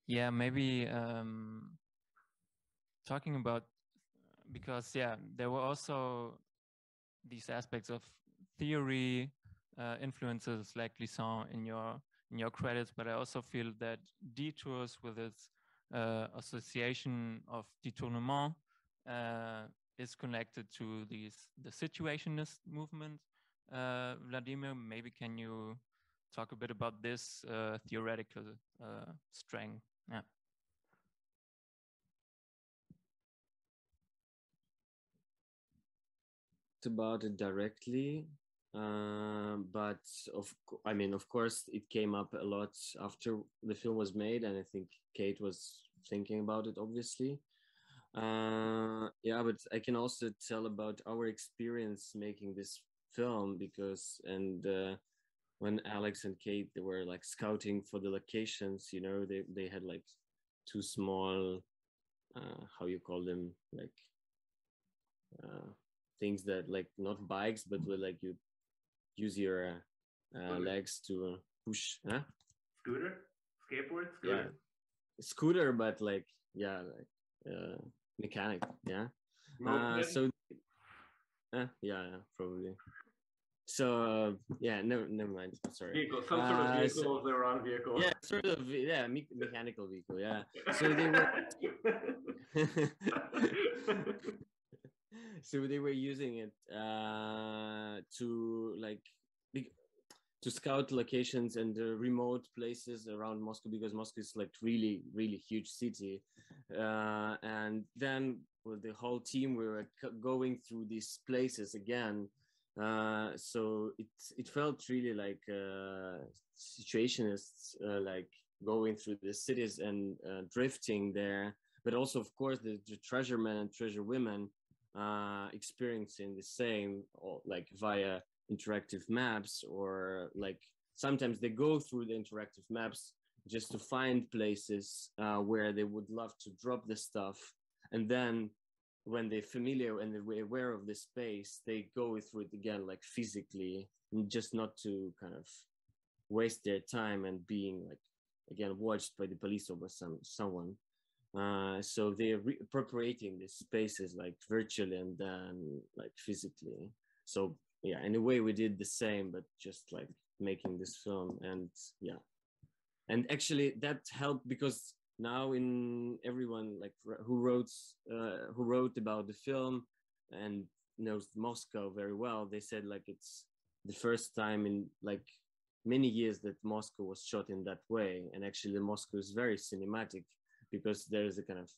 [SPEAKER 1] Yeah, maybe talking about, because there were also these aspects of theory influences like Lisson in your credits, but I also feel that Detours, with its association of détournement, is connected to the situationist movement. Vladimir, maybe can you talk a bit about this theoretical strength? Yeah.
[SPEAKER 2] About it directly. but of course, it came up a lot after the film was made, and I think Kate was thinking about it, obviously. But I can also tell about our experience making this film, because when Alex and Kate, they were like scouting for the locations, they had like two small, how you call them, like things that like not bikes, but with like you use your legs to push.
[SPEAKER 6] Scooter, skateboard, scooter.
[SPEAKER 2] Yeah, scooter, but like mechanic. Yeah. Probably. So never mind. Sorry.
[SPEAKER 3] Vehicle, some sort of vehicle. If they were on a vehicle.
[SPEAKER 2] Yeah, sort of. Yeah, mechanical vehicle. Yeah. So they were. So they were using it to scout locations and remote places around Moscow, because Moscow is like really, really huge city. And then with the whole team, we were going through these places again. So it felt really like situationists, like going through the cities and drifting there. But also, of course, the treasure men and treasure women experiencing the same, like via interactive maps, or like sometimes they go through the interactive maps just to find places where they would love to drop the stuff, and then when they're familiar and they're aware of the space, they go through it again, like physically, just not to kind of waste their time and being like again watched by the police or by someone. So they're appropriating these spaces like virtually and then like physically. So yeah, in a way we did the same, but just like making this film. And actually that helped, because now in everyone like who wrote about the film and knows Moscow very well, they said like it's the first time in like many years that Moscow was shot in that way. And actually Moscow is very cinematic, because there is a kind of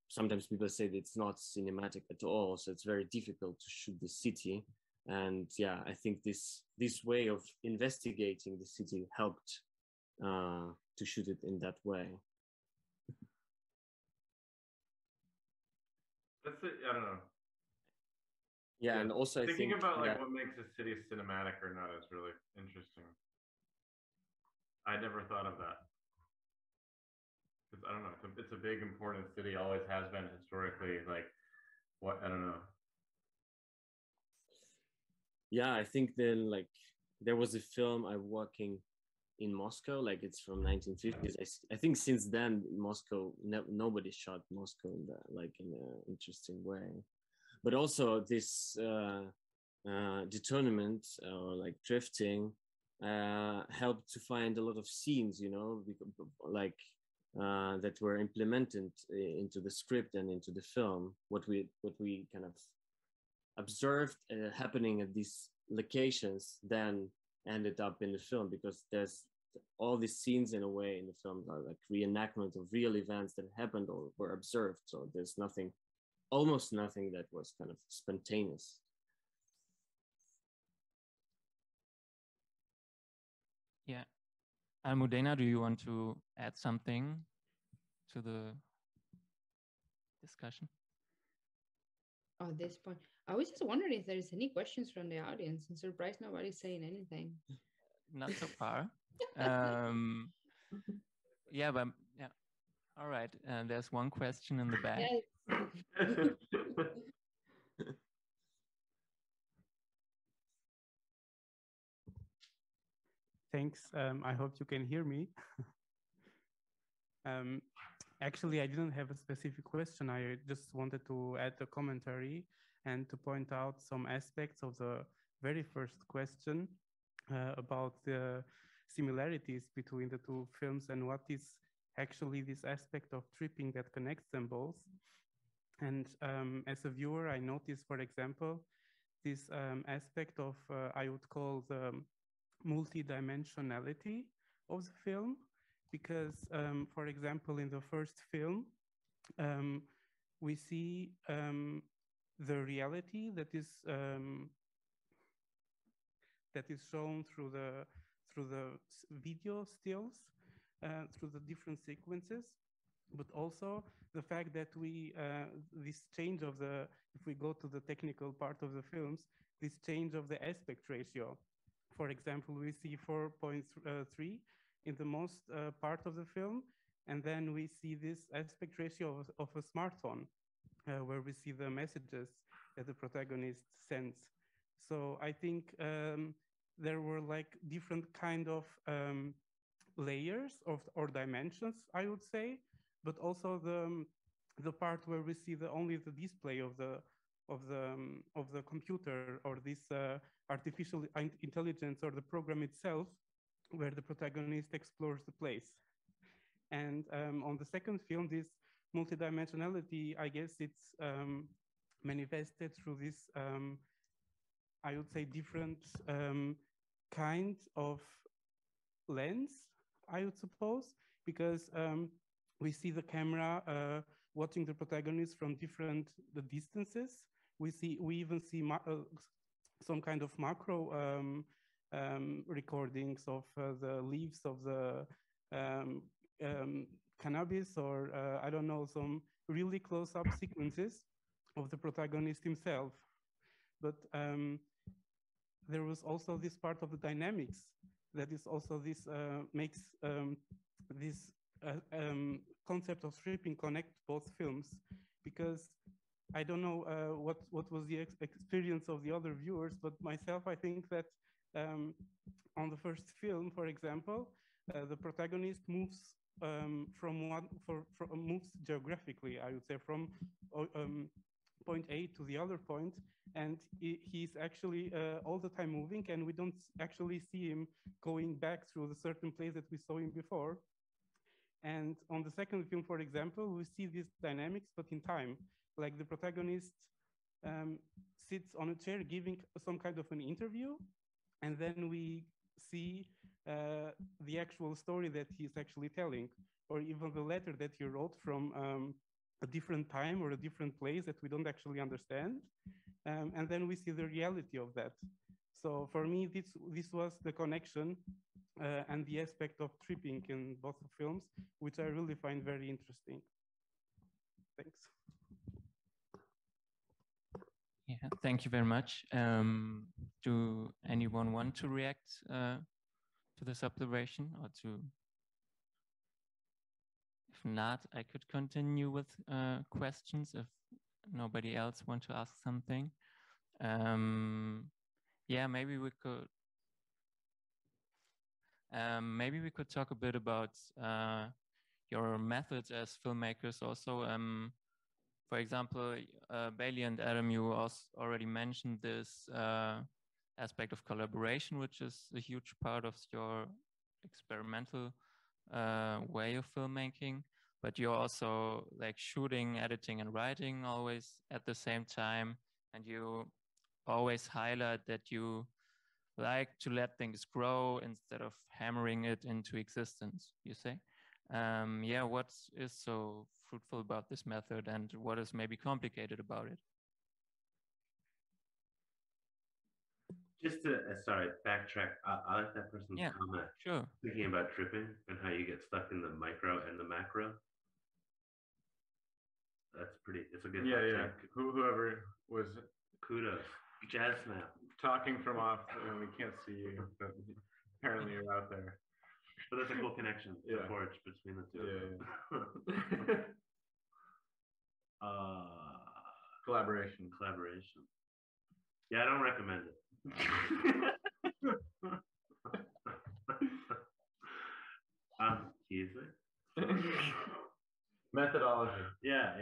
[SPEAKER 2] sometimes people say that it's not cinematic at all, so it's very difficult to shoot the city. And yeah, I think this way of investigating the city helped to shoot it in that way.
[SPEAKER 3] That's it. I don't know.
[SPEAKER 2] Yeah, and also
[SPEAKER 3] thinking about like what makes a city cinematic or not is really interesting. I never thought of that. Because I don't know, it's a big important city, always has been historically. Like, what, I don't know.
[SPEAKER 2] Yeah, I think then like there was a film I'm working in Moscow, like it's from 1950s. I think since then Moscow, nobody shot Moscow in an interesting way. But also this detournement or like drifting helped to find a lot of scenes, like that were implemented into the script and into the film. What we kind of observed happening at these locations then ended up in the film, because there's all these scenes in a way in the film are like reenactment of real events that happened or were observed. So there's almost nothing that was kind of spontaneous.
[SPEAKER 1] Yeah. Almudena, do you want to add something to the discussion?
[SPEAKER 4] At this point, I was just wondering if there's any questions from the audience. I'm surprised nobody's saying anything.
[SPEAKER 1] Not so far. All right. There's one question in the back.
[SPEAKER 4] Yes.
[SPEAKER 7] Thanks. I hope you can hear me. Actually, I didn't have a specific question. I just wanted to add a commentary and to point out some aspects of the very first question about the similarities between the two films and what is actually this aspect of tripping that connects them both. And as a viewer, I noticed, for example, this aspect of, I would call the multidimensionality of the film, because, for example, in the first film, we see the reality that is that is shown through the video stills, through the different sequences, but also the fact that we this change of the, if we go to the technical part of the films, this change of the aspect ratio. For example, we see 4.3 in the most part of the film, and then we see this aspect ratio of a smartphone, where we see the messages that the protagonist sends. So I think there were like different kind of layers or dimensions, I would say, but also the part where we see only the display of the computer, or this artificial intelligence, or the program itself, where the protagonist explores the place. And on the second film, this multidimensionality, I guess it's manifested through this, I would say, different kind of lens, I would suppose, because we see the camera watching the protagonist from different distances. We even see some kind of macro recordings of the leaves of the cannabis, or I don't know, some really close-up sequences of the protagonist himself. But there was also this part of the dynamics that is also this makes this concept of stripping connect both films, because I don't know what was the experience of the other viewers, but myself, I think that on the first film, for example, the protagonist moves moves geographically, I would say, from point A to the other point, and he's actually all the time moving, and we don't actually see him going back through the certain place that we saw him before. And on the second film, for example, we see these dynamics, but in time. Like the protagonist sits on a chair giving some kind of an interview, and then we see the actual story that he's actually telling, or even the letter that he wrote from a different time or a different place that we don't actually understand. And then we see the reality of that. So for me, this was the connection and the aspect of tripping in both films, which I really find very interesting. Thanks.
[SPEAKER 1] Yeah, thank you very much. Do anyone want to react to this observation, or to? If not, I could continue with questions if nobody else wants to ask something. Yeah, maybe we could talk a bit about your methods as filmmakers also. For example, Bayley and Adam, you also already mentioned this aspect of collaboration, which is a huge part of your experimental way of filmmaking, but you're also like shooting, editing, and writing always at the same time, and you always highlight that you like to let things grow instead of hammering it into existence, you say. Yeah, what is so fruitful about this method, and what is maybe complicated about it?
[SPEAKER 6] Just to, sorry, backtrack. I like that person's comment.
[SPEAKER 1] Sure.
[SPEAKER 6] Thinking about tripping and how you get stuck in the micro and the macro. That's pretty, it's a good
[SPEAKER 3] take. Whoever was...
[SPEAKER 6] Kudos. Jazz snap.
[SPEAKER 3] Talking from off, we can't see you, but apparently you're out there.
[SPEAKER 6] But that's a cool connection to forge between the two.
[SPEAKER 3] Collaboration.
[SPEAKER 6] Yeah, I don't recommend it. Teasing.
[SPEAKER 3] Methodology.
[SPEAKER 6] Yeah.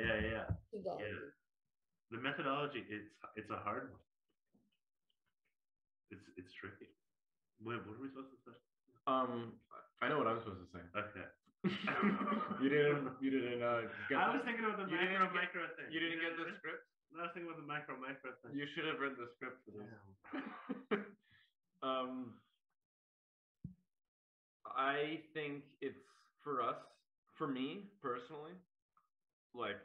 [SPEAKER 6] The methodology, it's a hard one. It's tricky. Wait, what are we supposed to say?
[SPEAKER 3] I know what I'm supposed to say.
[SPEAKER 6] Okay.
[SPEAKER 3] You didn't get
[SPEAKER 6] I was thinking of the micro thing.
[SPEAKER 3] You didn't get the script?
[SPEAKER 6] No, I was thinking about the micro thing.
[SPEAKER 3] You should have read the script for this. I think it's for me personally, like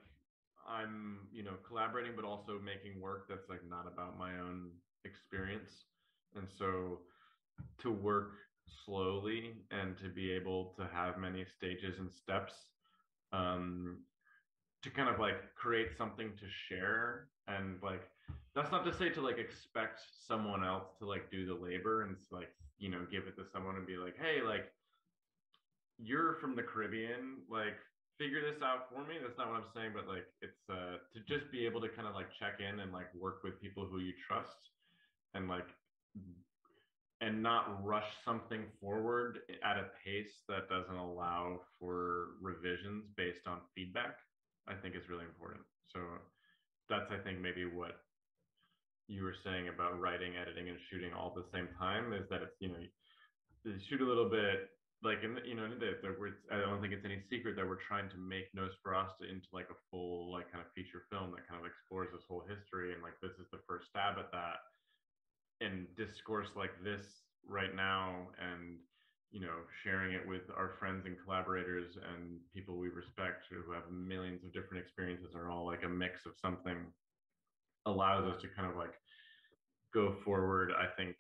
[SPEAKER 3] I'm, collaborating, but also making work that's like not about my own experience. And so to work slowly and to be able to have many stages and steps, to kind of like create something to share. And like, that's not to say to like expect someone else to like do the labor and like, you know, give it to someone and be like, hey, like, you're from the Caribbean, like, figure this out for me. That's not what I'm saying, but like, it's to just be able to kind of like check in and like work with people who you trust and like, and not rush something forward at a pace that doesn't allow for revisions based on feedback, I think is really important. So that's, I think, maybe what you were saying about writing, editing, and shooting all at the same time, is that it's, you know, you shoot a little bit, like, in the, you know, I don't think it's any secret that we're trying to make NOSFERASTA into like a full, like, kind of feature film that kind of explores this whole history, and like, this is the first stab at that. And discourse like this right now, and, you know, sharing it with our friends and collaborators and people we respect who have millions of different experiences, are all like a mix of something, allows us to kind of like go forward, I think,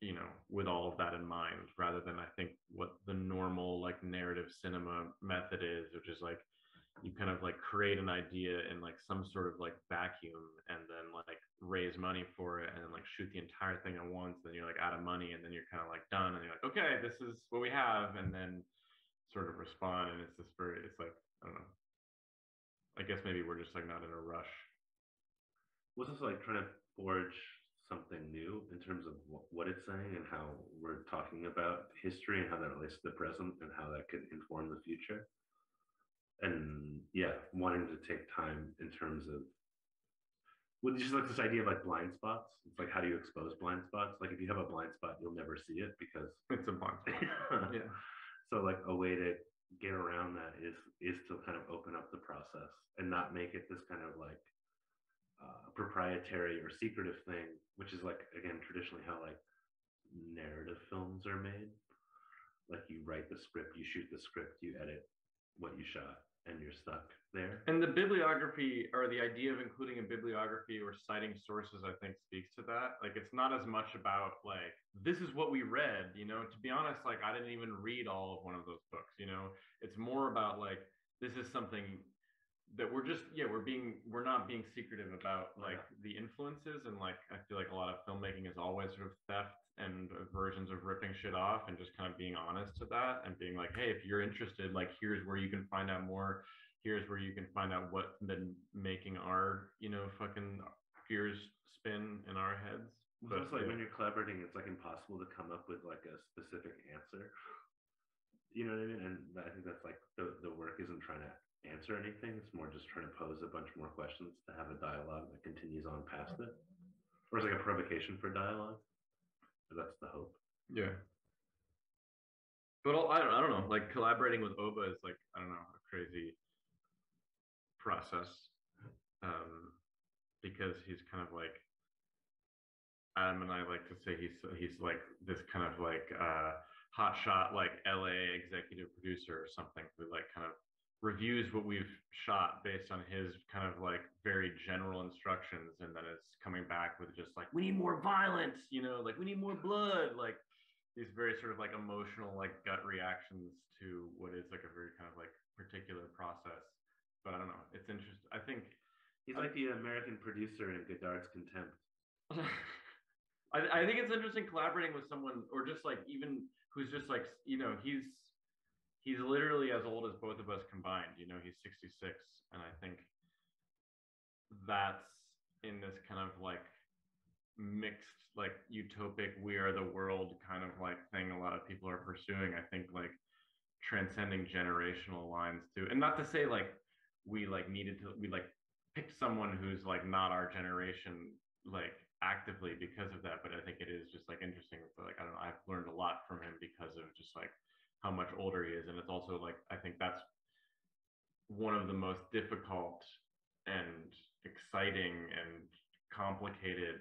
[SPEAKER 3] you know, with all of that in mind, rather than, I think, what the normal like narrative cinema method is, which is like, you kind of like create an idea in like some sort of like vacuum, and then like raise money for it, and then like shoot the entire thing at once, then you're like out of money, and then you're kind of like done, and you're like, okay, this is what we have, and then sort of respond. And it's this very, it's like, I don't know, I guess maybe we're just like not in a rush.
[SPEAKER 6] Was this like trying to forge something new in terms of what it's saying, and how we're talking about history, and how that relates to the present, and how that could inform the future? And yeah, wanting to take time in terms of, well, just like this idea of like blind spots. It's like, how do you expose blind spots? Like, if you have a blind spot, you'll never see it because
[SPEAKER 3] it's a blind spot. Yeah.
[SPEAKER 6] So like, a way to get around that is to kind of open up the process and not make it this kind of like proprietary or secretive thing, which is like, again, traditionally how like narrative films are made. Like, you write the script, you shoot the script, you edit what you shot, and you're stuck there.
[SPEAKER 3] And the bibliography, or the idea of including a bibliography or citing sources, I think speaks to that. Like, it's not as much about like, this is what we read, you know. To be honest, like, I didn't even read all of one of those books, you know. It's more about like, this is something that we're just, yeah, we're not being secretive about like the influences. And like, I feel like a lot of filmmaking is always sort of theft and versions of ripping shit off, and just kind of being honest to that, and being like, hey, if you're interested, like, here's where you can find out more, here's where you can find out what's been making our, you know, fucking gears spin in our heads.
[SPEAKER 6] But it's like, when you're collaborating, it's like impossible to come up with like a specific answer, you know what I mean? And I think that's like, the work isn't trying to answer anything, it's more just trying to pose a bunch more questions to have a dialogue that continues on past it, or it's like a provocation for dialogue. That's the hope.
[SPEAKER 3] Yeah. But I don't know, like, collaborating with Oba is like, I don't know, a crazy process, because he's kind of like, Adam and I like to say he's like this kind of like hotshot like LA executive producer or something, who like kind of reviews what we've shot based on his kind of like very general instructions, and then it's coming back with just like, we need more violence, you know, like, we need more blood, like these very sort of like emotional like gut reactions to what is like a very kind of like particular process. But I don't know, it's interesting. I think
[SPEAKER 6] he's like the American producer in Godard's Contempt.
[SPEAKER 3] I think it's interesting collaborating with someone, or just like, even who's just like, you know, he's literally as old as both of us combined, you know, he's 66. And I think that's in this kind of like mixed, like utopic, we are the world kind of like thing a lot of people are pursuing. I think like transcending generational lines too. And not to say like we like picked someone who's like not our generation, like actively because of that. But I think it is just like interesting. Like, I don't know, I've learned a lot from him because of just like how much older he is. And it's also like, I think that's one of the most difficult and exciting and complicated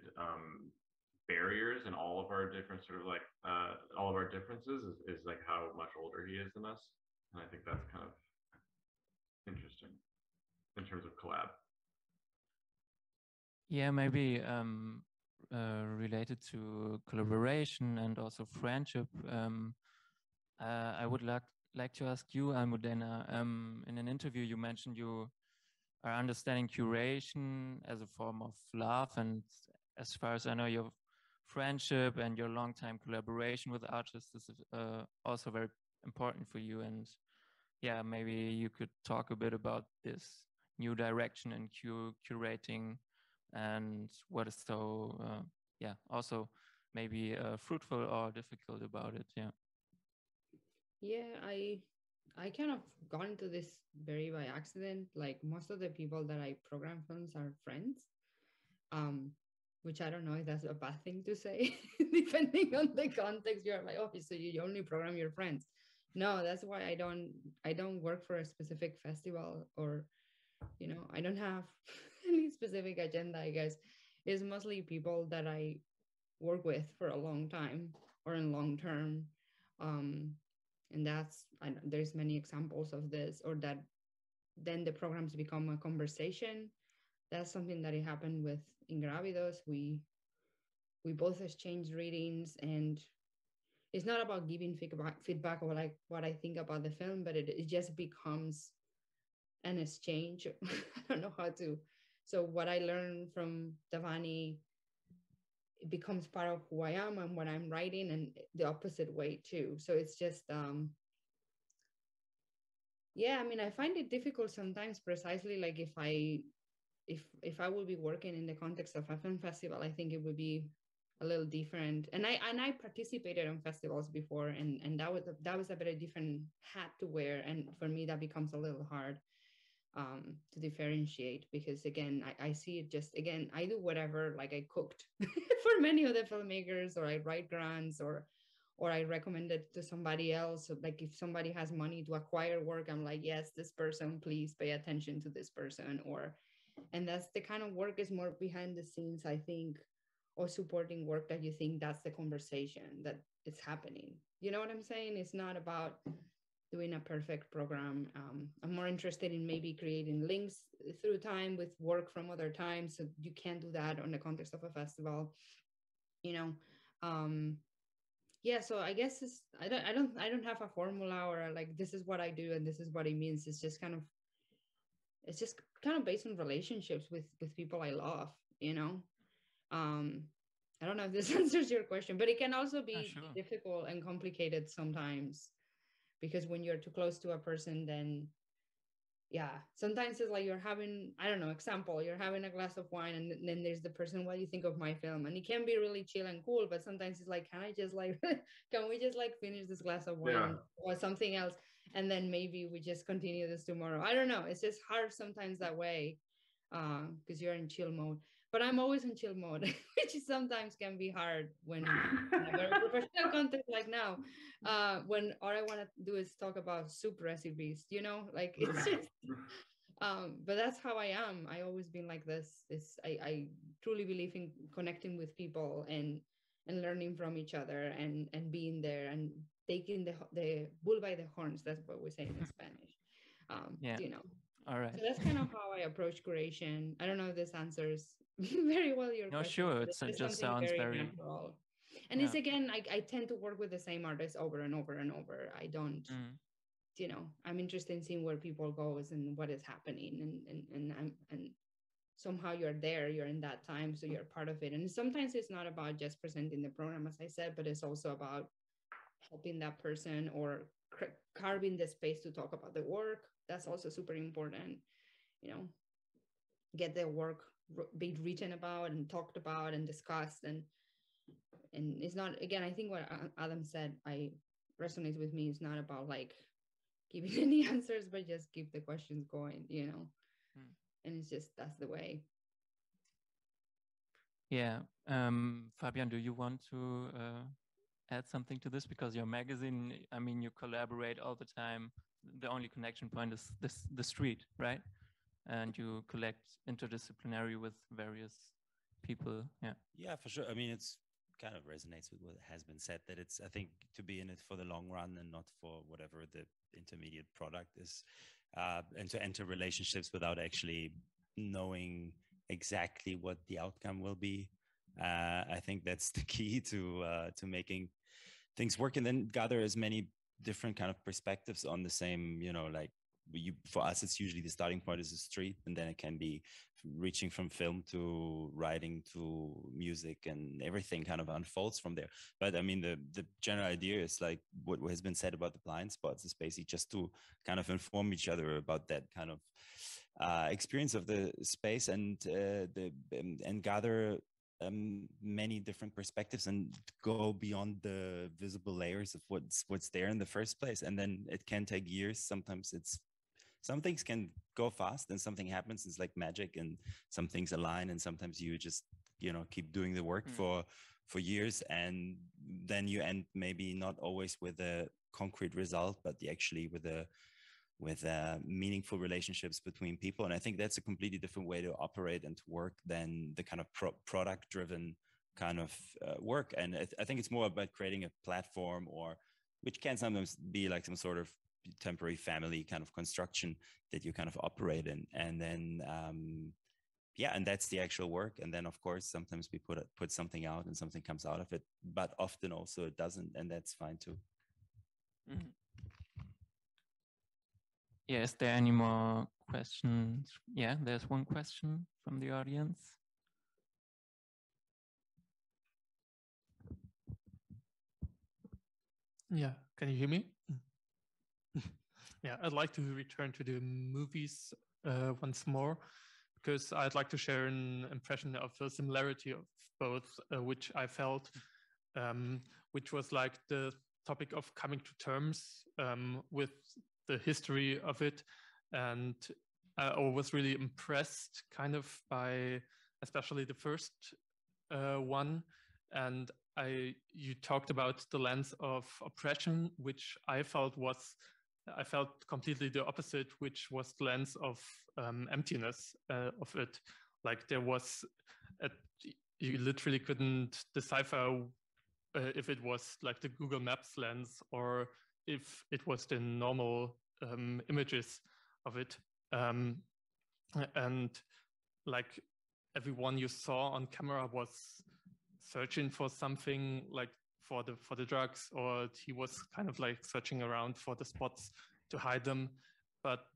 [SPEAKER 3] barriers in all of our different sort of like all of our differences is like how much older he is than us. And I think that's kind of interesting in terms of collab.
[SPEAKER 1] Yeah, maybe related to collaboration and also friendship. I would like to ask you, Almudena, in an interview you mentioned you are understanding curation as a form of love, and as far as I know, your friendship and your long-time collaboration with artists is also very important for you. And yeah, maybe you could talk a bit about this new direction in curating and what is so, yeah, also maybe fruitful or difficult about it. Yeah.
[SPEAKER 4] Yeah, I kind of got into this very by accident. Like most of the people that I program films are friends, which I don't know if that's a bad thing to say, depending on the context. You're like, oh, so you only program your friends. No, that's why I don't work for a specific festival, or, you know, I don't have any specific agenda, I guess. It's mostly people that I work with for a long time or in long term. And there's many examples of this, or that then the programs become a conversation. That's something that it happened with Ingrávidos. We both exchanged readings, and it's not about giving feedback or like what I think about the film, but it just becomes an exchange. I don't know how to. So what I learned from Davani, it becomes part of who I am and what I'm writing, and the opposite way too. So it's just, yeah, I mean, I find it difficult sometimes, precisely like if I would be working in the context of a film festival, I think it would be a little different. And I participated in festivals before, and that was a very different hat to wear. And for me, that becomes a little hard to differentiate, because again, I see it just, again, I do whatever, like I cooked for many of the filmmakers, or I write grants, or I recommend it to somebody else. So like if somebody has money to acquire work, I'm like, yes, this person, please pay attention to this person. And that's the kind of work is more behind the scenes, I think, or supporting work that you think that's the conversation that it's happening. You know what I'm saying? It's not about doing a perfect program. I'm more interested in maybe creating links through time with work from other times. So you can't do that on the context of a festival, you know. Yeah, so I guess I don't have a formula, or like this is what I do and this is what it means. It's just kind of based on relationships with people I love, you know. I don't know if this answers your question, but it can also be difficult and complicated sometimes, because when you're too close to a person, then yeah, sometimes it's like you're having, I don't know, example, you're having a glass of wine, and then there's the person, what do you think of my film? And it can be really chill and cool, but sometimes it's like, can we just like finish this glass of wine or something else? And then maybe we just continue this tomorrow. I don't know. It's just hard sometimes that way, because you're in chill mode. But I'm always in chill mode, which sometimes can be hard when in a very professional context like now, when all I want to do is talk about soup recipes, you know, like it's just, but that's how I am. I always been like this. I truly believe in connecting with people and learning from each other and being there and taking the bull by the horns. That's what we say in Spanish. You know.
[SPEAKER 1] All right.
[SPEAKER 4] So that's kind of how I approach curation. I don't know if this answers very well your question.
[SPEAKER 1] Sure. It just sounds very
[SPEAKER 4] natural. And it's, again, I tend to work with the same artists over and over and over. I don't, you know, I'm interested in seeing where people goes and what is happening. And somehow you're there, you're in that time, so you're part of it. And sometimes it's not about just presenting the program, as I said, but it's also about helping that person or carving the space to talk about the work. That's also super important, you know, get the work be written about and talked about and discussed. And it's not, again, I think what Adam said, resonates with me. It's not about like giving any answers, but just keep the questions going, you know. And it's just, that's the way.
[SPEAKER 1] Yeah. Fabian, do you want to add something to this? Because your magazine, I mean, you collaborate all the time. The only connection point is the street, right? And you collect interdisciplinary with various people.
[SPEAKER 5] Yeah, for sure. I mean, it's kind of resonates with what has been said, that it's, I think, to be in it for the long run and not for whatever the intermediate product is, and to enter relationships without actually knowing exactly what the outcome will be. I think that's the key to making things work, and then gather as many different kind of perspectives on the same, like for us, it's usually the starting point is the street, and then it can be reaching from film to writing to music, and everything kind of unfolds from there. But I mean, the general idea is like what has been said about the blind spots is basically just to kind of inform each other about that kind of experience of the space, and gather many different perspectives and go beyond the visible layers of what's there in the first place. And then it can take years. Sometimes some things can go fast and something happens, it's like magic, and some things align, and sometimes you just keep doing the work for years, and then you end maybe not always with a concrete result, but actually with meaningful relationships between people. And I think that's a completely different way to operate and to work than the kind of product driven kind of work. And I think it's more about creating a platform, or which can sometimes be like some sort of temporary family kind of construction that you kind of operate in. And then and that's the actual work. And then of course sometimes we put something out and something comes out of it, but often also it doesn't, and that's fine too.
[SPEAKER 1] Mm-hmm. Yeah, is there any more questions? Yeah, there's one question from the audience.
[SPEAKER 8] Yeah, can you hear me? Yeah, I'd like to return to the movies once more, because I'd like to share an impression of the similarity of both, which I felt, which was like the topic of coming to terms with the history of it. And I was really impressed kind of by especially the first one. And you talked about the lens of oppression, which I felt completely the opposite, which was the lens of emptiness of it. Like you literally couldn't decipher if it was like the Google Maps lens or if it was the normal images of it. And like everyone you saw on camera was searching for something, like for the drugs, or he was kind of like searching around for the spots to hide them, but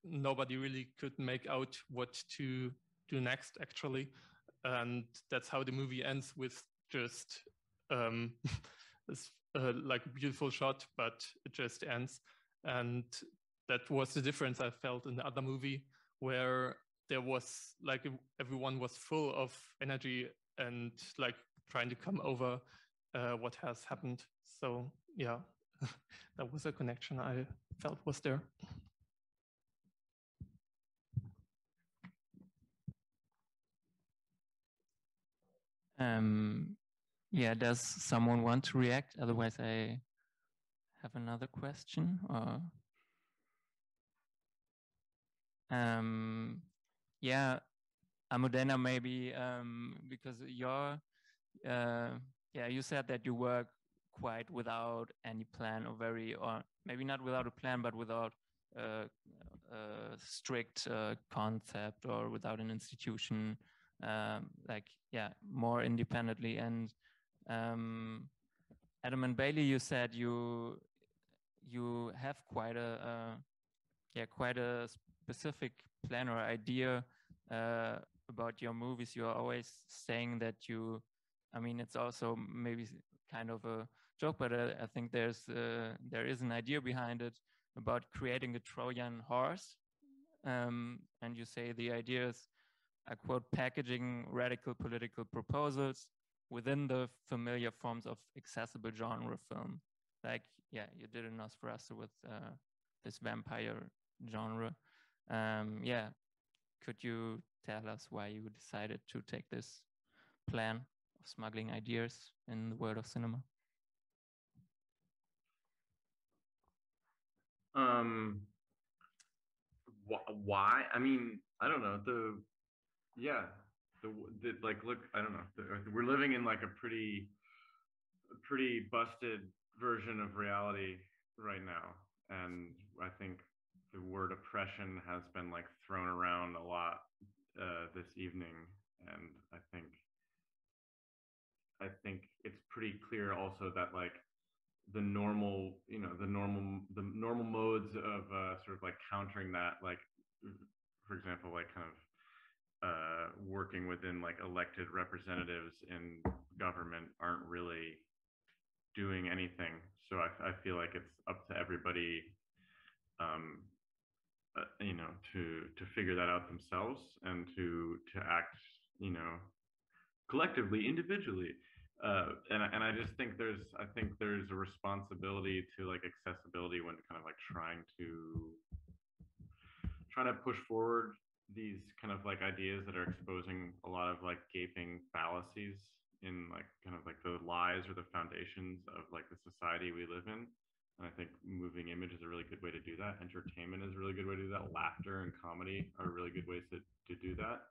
[SPEAKER 8] nobody really could make out what to do next, actually. And that's how the movie ends, with just this like a beautiful shot, but it just ends. And that was the difference I felt in the other movie, where there was like everyone was full of energy and like trying to come over what has happened. So yeah, that was a connection I felt was there.
[SPEAKER 1] Yeah, does someone want to react? Otherwise, I have another question. Or yeah, Almudena, maybe because you said that you work quite without any plan, or maybe not without a plan, but without a strict concept, or without an institution, more independently. And Adam and Bayley, you said you have quite a specific plan or idea about your movies. You're always saying that it's also maybe kind of a joke, but I think there is an idea behind it about creating a Trojan horse. And you say the idea is, I quote, packaging radical political proposals within the familiar forms of accessible genre film. Like, you did in NOSFERASTA with this vampire genre. Could you tell us why you decided to take this plan of smuggling ideas in the world of cinema?
[SPEAKER 3] Why? I mean, I don't know. Look, I don't know. We're living in like a pretty busted version of reality right now, and I think the word oppression has been like thrown around a lot this evening, and I think I think it's pretty clear also that like the normal modes of sort of like countering that, like for example, like kind of working within like elected representatives in government aren't really doing anything. So I feel like it's up to everybody, you know, to figure that out themselves and to act, you know, collectively, individually. And I just think there's a responsibility to like accessibility when kind of like trying to push forward these kind of like ideas that are exposing a lot of like gaping fallacies in like kind of like the lies or the foundations of like the society we live in. And I think moving image is a really good way to do that. Entertainment is a really good way to do that. Laughter and comedy are really good ways to do that.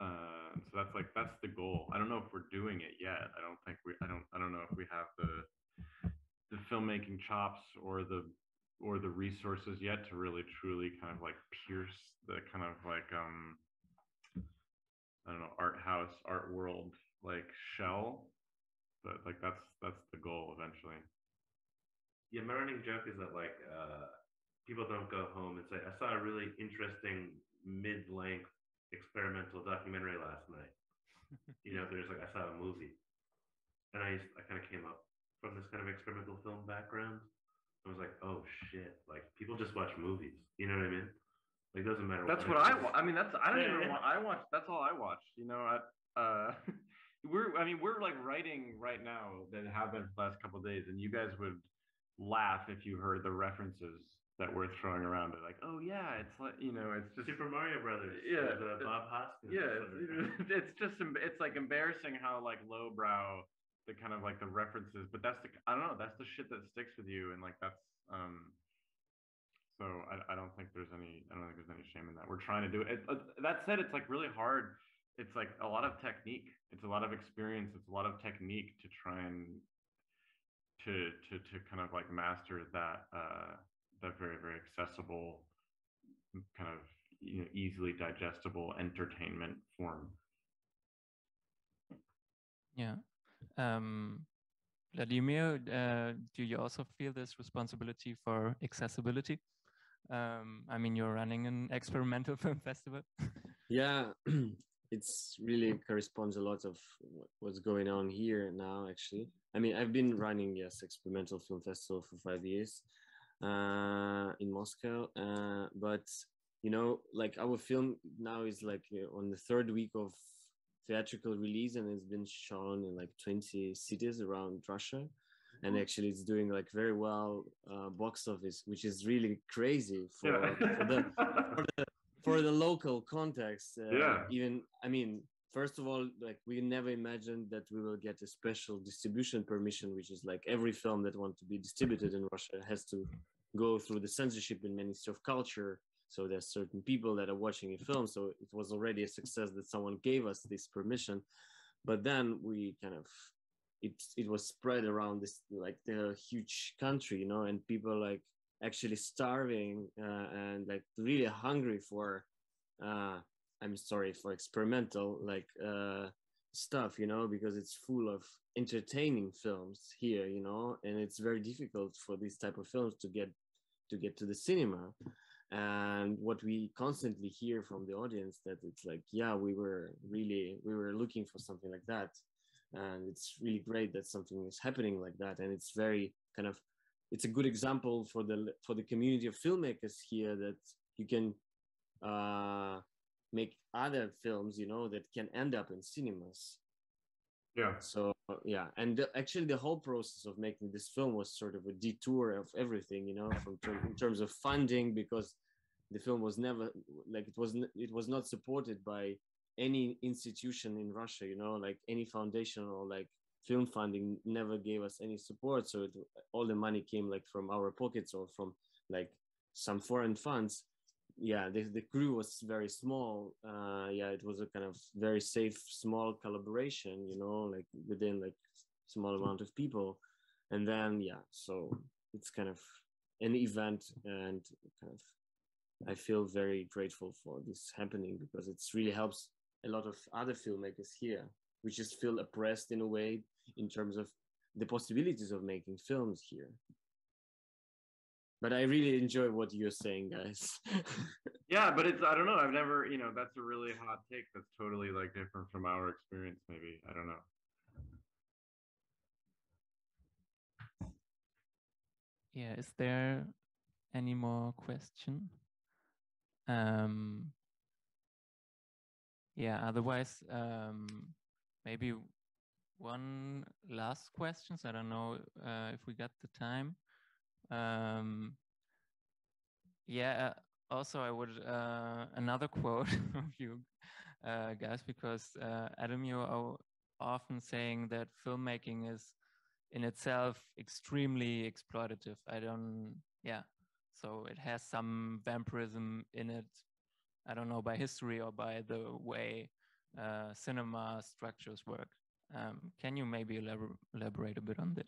[SPEAKER 3] So that's the goal. I don't know if we're doing it yet. I don't know if we have the filmmaking chops or the resources yet to really truly kind of like pierce the kind of like I don't know, art world like shell, but like that's the goal eventually.
[SPEAKER 6] Yeah, my running joke is that like people don't go home and say, I saw a really interesting mid-length experimental documentary last night. You know, there's like, I saw a movie, and I kind of came up from this kind of experimental film background. I was like, oh shit, like people just watch movies, you know what I mean? Like, it doesn't matter.
[SPEAKER 3] That's what I watch. I mean, that's, I don't even want, I watch, that's all I watch, you know. We're like writing right now that have been for the last couple of days, and you guys would laugh if you heard the references that we're throwing around it. Like, oh yeah, it's like, you know, it's just
[SPEAKER 6] Super Mario Brothers.
[SPEAKER 3] Yeah,
[SPEAKER 6] Bob Hoskins.
[SPEAKER 3] Yeah, it's like embarrassing how like lowbrow the kind of like the references, but that's the, I don't know, that's the shit that sticks with you, and like that's so I don't think there's any shame in that. We're trying to do it. That said, it's like really hard. It's like a lot of technique. It's a lot of experience. It's a lot of technique to try and to kind of like master that that very, very accessible, kind of, you know, easily digestible entertainment form.
[SPEAKER 1] Yeah. Vladimir, do you also feel this responsibility for accessibility? I mean, you're running an experimental film festival.
[SPEAKER 2] Yeah, it's really corresponds a lot of what's going on here now, actually. I mean, I've been running, yes, experimental film festival for 5 years in Moscow. But, you know, like our film now is like on the 3rd week of theatrical release, and it's been shown in like 20 cities around Russia. And actually it's doing like very well box office, which is really crazy for the local context. Even, I mean, first of all, like we never imagined that we will get a special distribution permission, which is like every film that wants to be distributed in Russia has to go through the censorship in Ministry of Culture. So there's certain people that are watching a film. So it was already a success that someone gave us this permission. But then we kind of, it was spread around this, like the huge country, you know, and people like actually starving and like really hungry for, I'm sorry, for experimental like stuff, you know, because it's full of entertaining films here, you know, and it's very difficult for these type of films to get to the cinema. And what we constantly hear from the audience that it's like, yeah, we were looking for something like that. And it's really great that something is happening like that. And it's very kind of, it's a good example for the community of filmmakers here that you can make other films, you know, that can end up in cinemas.
[SPEAKER 3] Yeah.
[SPEAKER 2] So yeah, and actually the whole process of making this film was sort of a detour of everything, you know, in terms of funding, because the film was never like it was not supported by any institution in Russia, you know, like any foundation or like film funding never gave us any support. So all the money came like from our pockets or from like some foreign funds. Yeah, the crew was very small. Yeah, it was a kind of very safe, small collaboration, you know, like within like small amount of people. And then, yeah, so it's kind of an event, and kind of, I feel very grateful for this happening because it really helps a lot of other filmmakers here. we just feel oppressed in a way in terms of the possibilities of making films here. But I really enjoy what you're saying, guys.
[SPEAKER 3] Yeah, but it's, I don't know, I've never, you know, that's a really hot take that's totally like different from our experience, maybe. I don't know.
[SPEAKER 1] Yeah, is there any more question? Yeah, otherwise, maybe one last question. I don't know if we got the time. Yeah, also I would, another quote of you guys, because Adam, you are often saying that filmmaking is in itself extremely exploitative. So it has some vampirism in it. I don't know, by history or by the way cinema structures work. Can you maybe elaborate a bit on that?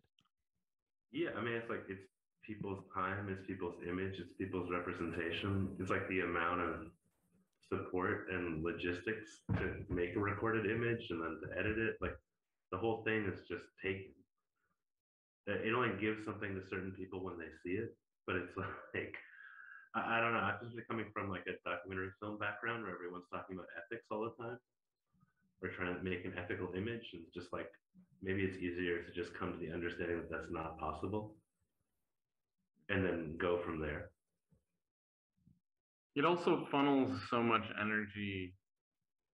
[SPEAKER 6] Yeah, I mean, it's like, it's people's time, it's people's image, it's people's representation. It's like the amount of support and logistics to make a recorded image and then to edit it. Like, the whole thing is just taken. It only gives something to certain people when they see it, but it's like, I don't know, I'm just coming from like a documentary film background where everyone's talking about ethics all the time. We're trying to make an ethical image, and just like, maybe it's easier to just come to the understanding that that's not possible and then go from there.
[SPEAKER 3] It also funnels so much energy.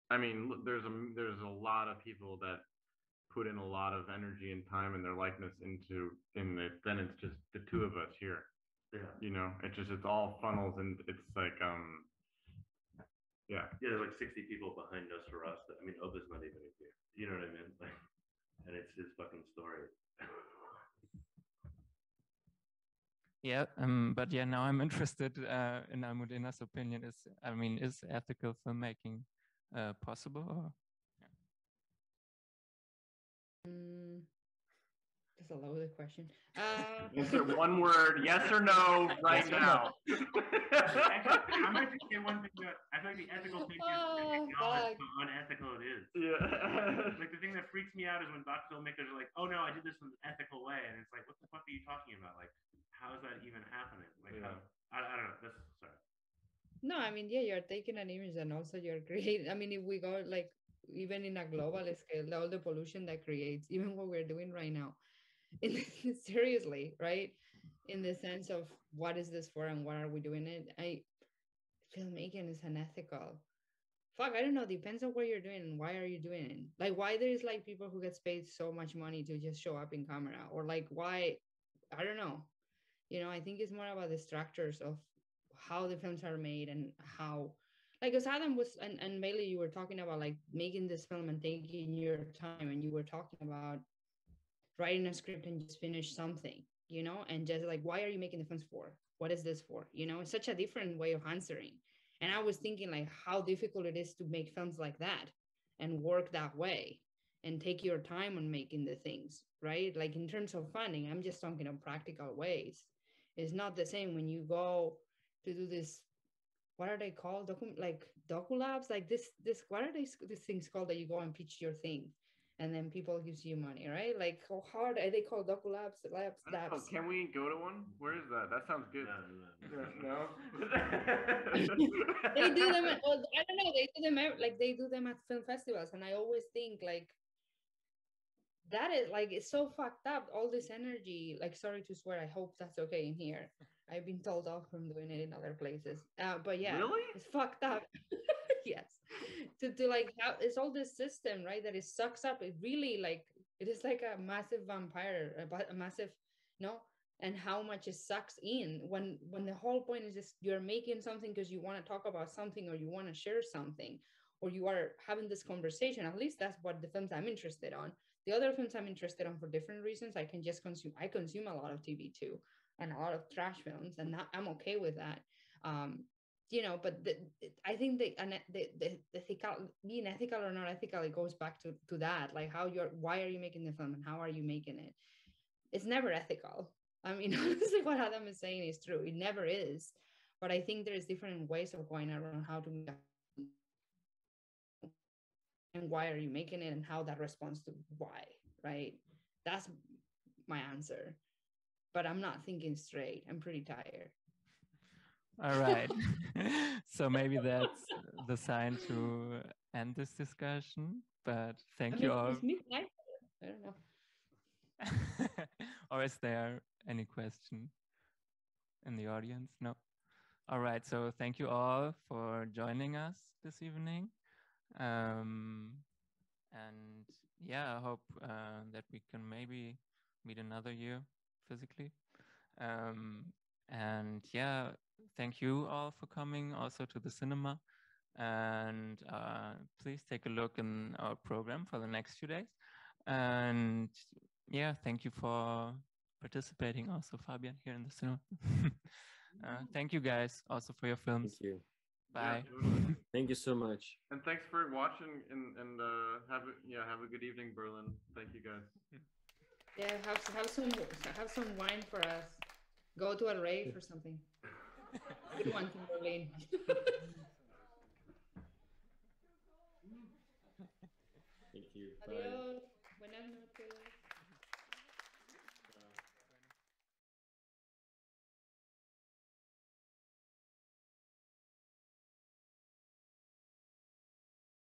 [SPEAKER 3] I mean, there's a lot of people that put in a lot of energy and time and their likeness into it. Then it's just the two of us here.
[SPEAKER 6] Yeah.
[SPEAKER 3] You know, it's all funnels, and it's like yeah.
[SPEAKER 6] Yeah, there's like 60 people behind NOSFERASTA. I mean, Oba's not even here. You know what I mean? Like, and it's his fucking story.
[SPEAKER 1] Yeah, but yeah, now I'm interested in Almudena's opinion. Is ethical filmmaking possible? Or?
[SPEAKER 4] That's a loaded question.
[SPEAKER 3] Answer one word, yes or no, right now.
[SPEAKER 6] I'm going to say one thing that I feel like the ethical thing is acknowledge how unethical it is.
[SPEAKER 3] Yeah.
[SPEAKER 6] Like, the thing that freaks me out is when doc filmmakers are like, oh no, I did this in an ethical way. And it's like, what the fuck are you talking about? Like, how is that even happening? Like,
[SPEAKER 3] yeah.
[SPEAKER 6] I don't know. That's, sorry.
[SPEAKER 4] No, I mean, yeah, you're taking an image and also you're creating. I mean, if we go like, even in a global scale, all the pollution that creates, even what we're doing right now, seriously, right? In the sense of what is this for and what are we doing it? Filmmaking is unethical. Fuck, I don't know. Depends on what you're doing and why are you doing it. Like, why there's like people who get paid so much money to just show up in camera, or like why, I don't know. You know, I think it's more about the structures of how the films are made and how, like, as Adam was, and Bayley, you were talking about like making this film and taking your time, and you were talking about writing a script and just finish something, you know, and just like, why are you making the films for? What is this for? You know, it's such a different way of answering. And I was thinking like how difficult it is to make films like that and work that way and take your time on making the things, right? Like, in terms of funding, I'm just talking of practical ways. It's not the same when you go to do this, what are they called? Docu labs? Like this, what are these things called that you go and pitch your thing? And then people gives you money, right? Like, how hard are they called? Docu labs.
[SPEAKER 3] Can we go to one? Where is that? That sounds good. No.
[SPEAKER 4] They do them. I don't know. They do them like they do them at film festivals, and I always think like that is like, it's so fucked up. All this energy. Like, sorry to swear. I hope that's okay in here. I've been told off from doing it in other places. But yeah,
[SPEAKER 3] really,
[SPEAKER 4] it's fucked up. Yes. To like how it's all this system, right, that it sucks up. It really, like, it is like a massive vampire, a massive, and how much it sucks in when the whole point is just you're making something because you want to talk about something, or you want to share something, or you are having this conversation. At least that's what the films I'm interested on. The other films I'm interested on for different reasons. I consume a lot of TV too, and a lot of trash films, and I'm okay with that. But I think the ethical, being ethical or not ethical, it goes back to that, like why are you making the film and how are you making it? It's never ethical. I mean, honestly, what Adam is saying is true. It never is. But I think there's different ways of going around how to make and why are you making it and how that responds to why, right? That's my answer. But I'm not thinking straight. I'm pretty tired.
[SPEAKER 1] All right. So maybe that's the sign to end this discussion. But thank you all.
[SPEAKER 4] It's midnight. I don't know.
[SPEAKER 1] Or is there any question in the audience? No. All right. So thank you all for joining us this evening. And yeah, I hope that we can maybe meet another year physically. And yeah, thank you all for coming also to the cinema. And please take a look in our program for the next few days. And yeah, thank you for participating also, Fabian, here in the cinema. Thank you guys also for your films.
[SPEAKER 2] Thank you.
[SPEAKER 1] Bye.
[SPEAKER 3] Yeah,
[SPEAKER 2] thank you so much.
[SPEAKER 3] And thanks for watching and have a good evening, Berlin. Thank you guys.
[SPEAKER 4] Yeah, have some wine for us. Go to a rave or something. Good one from Berlin.
[SPEAKER 2] Thank you.
[SPEAKER 4] Adios.
[SPEAKER 2] Bye.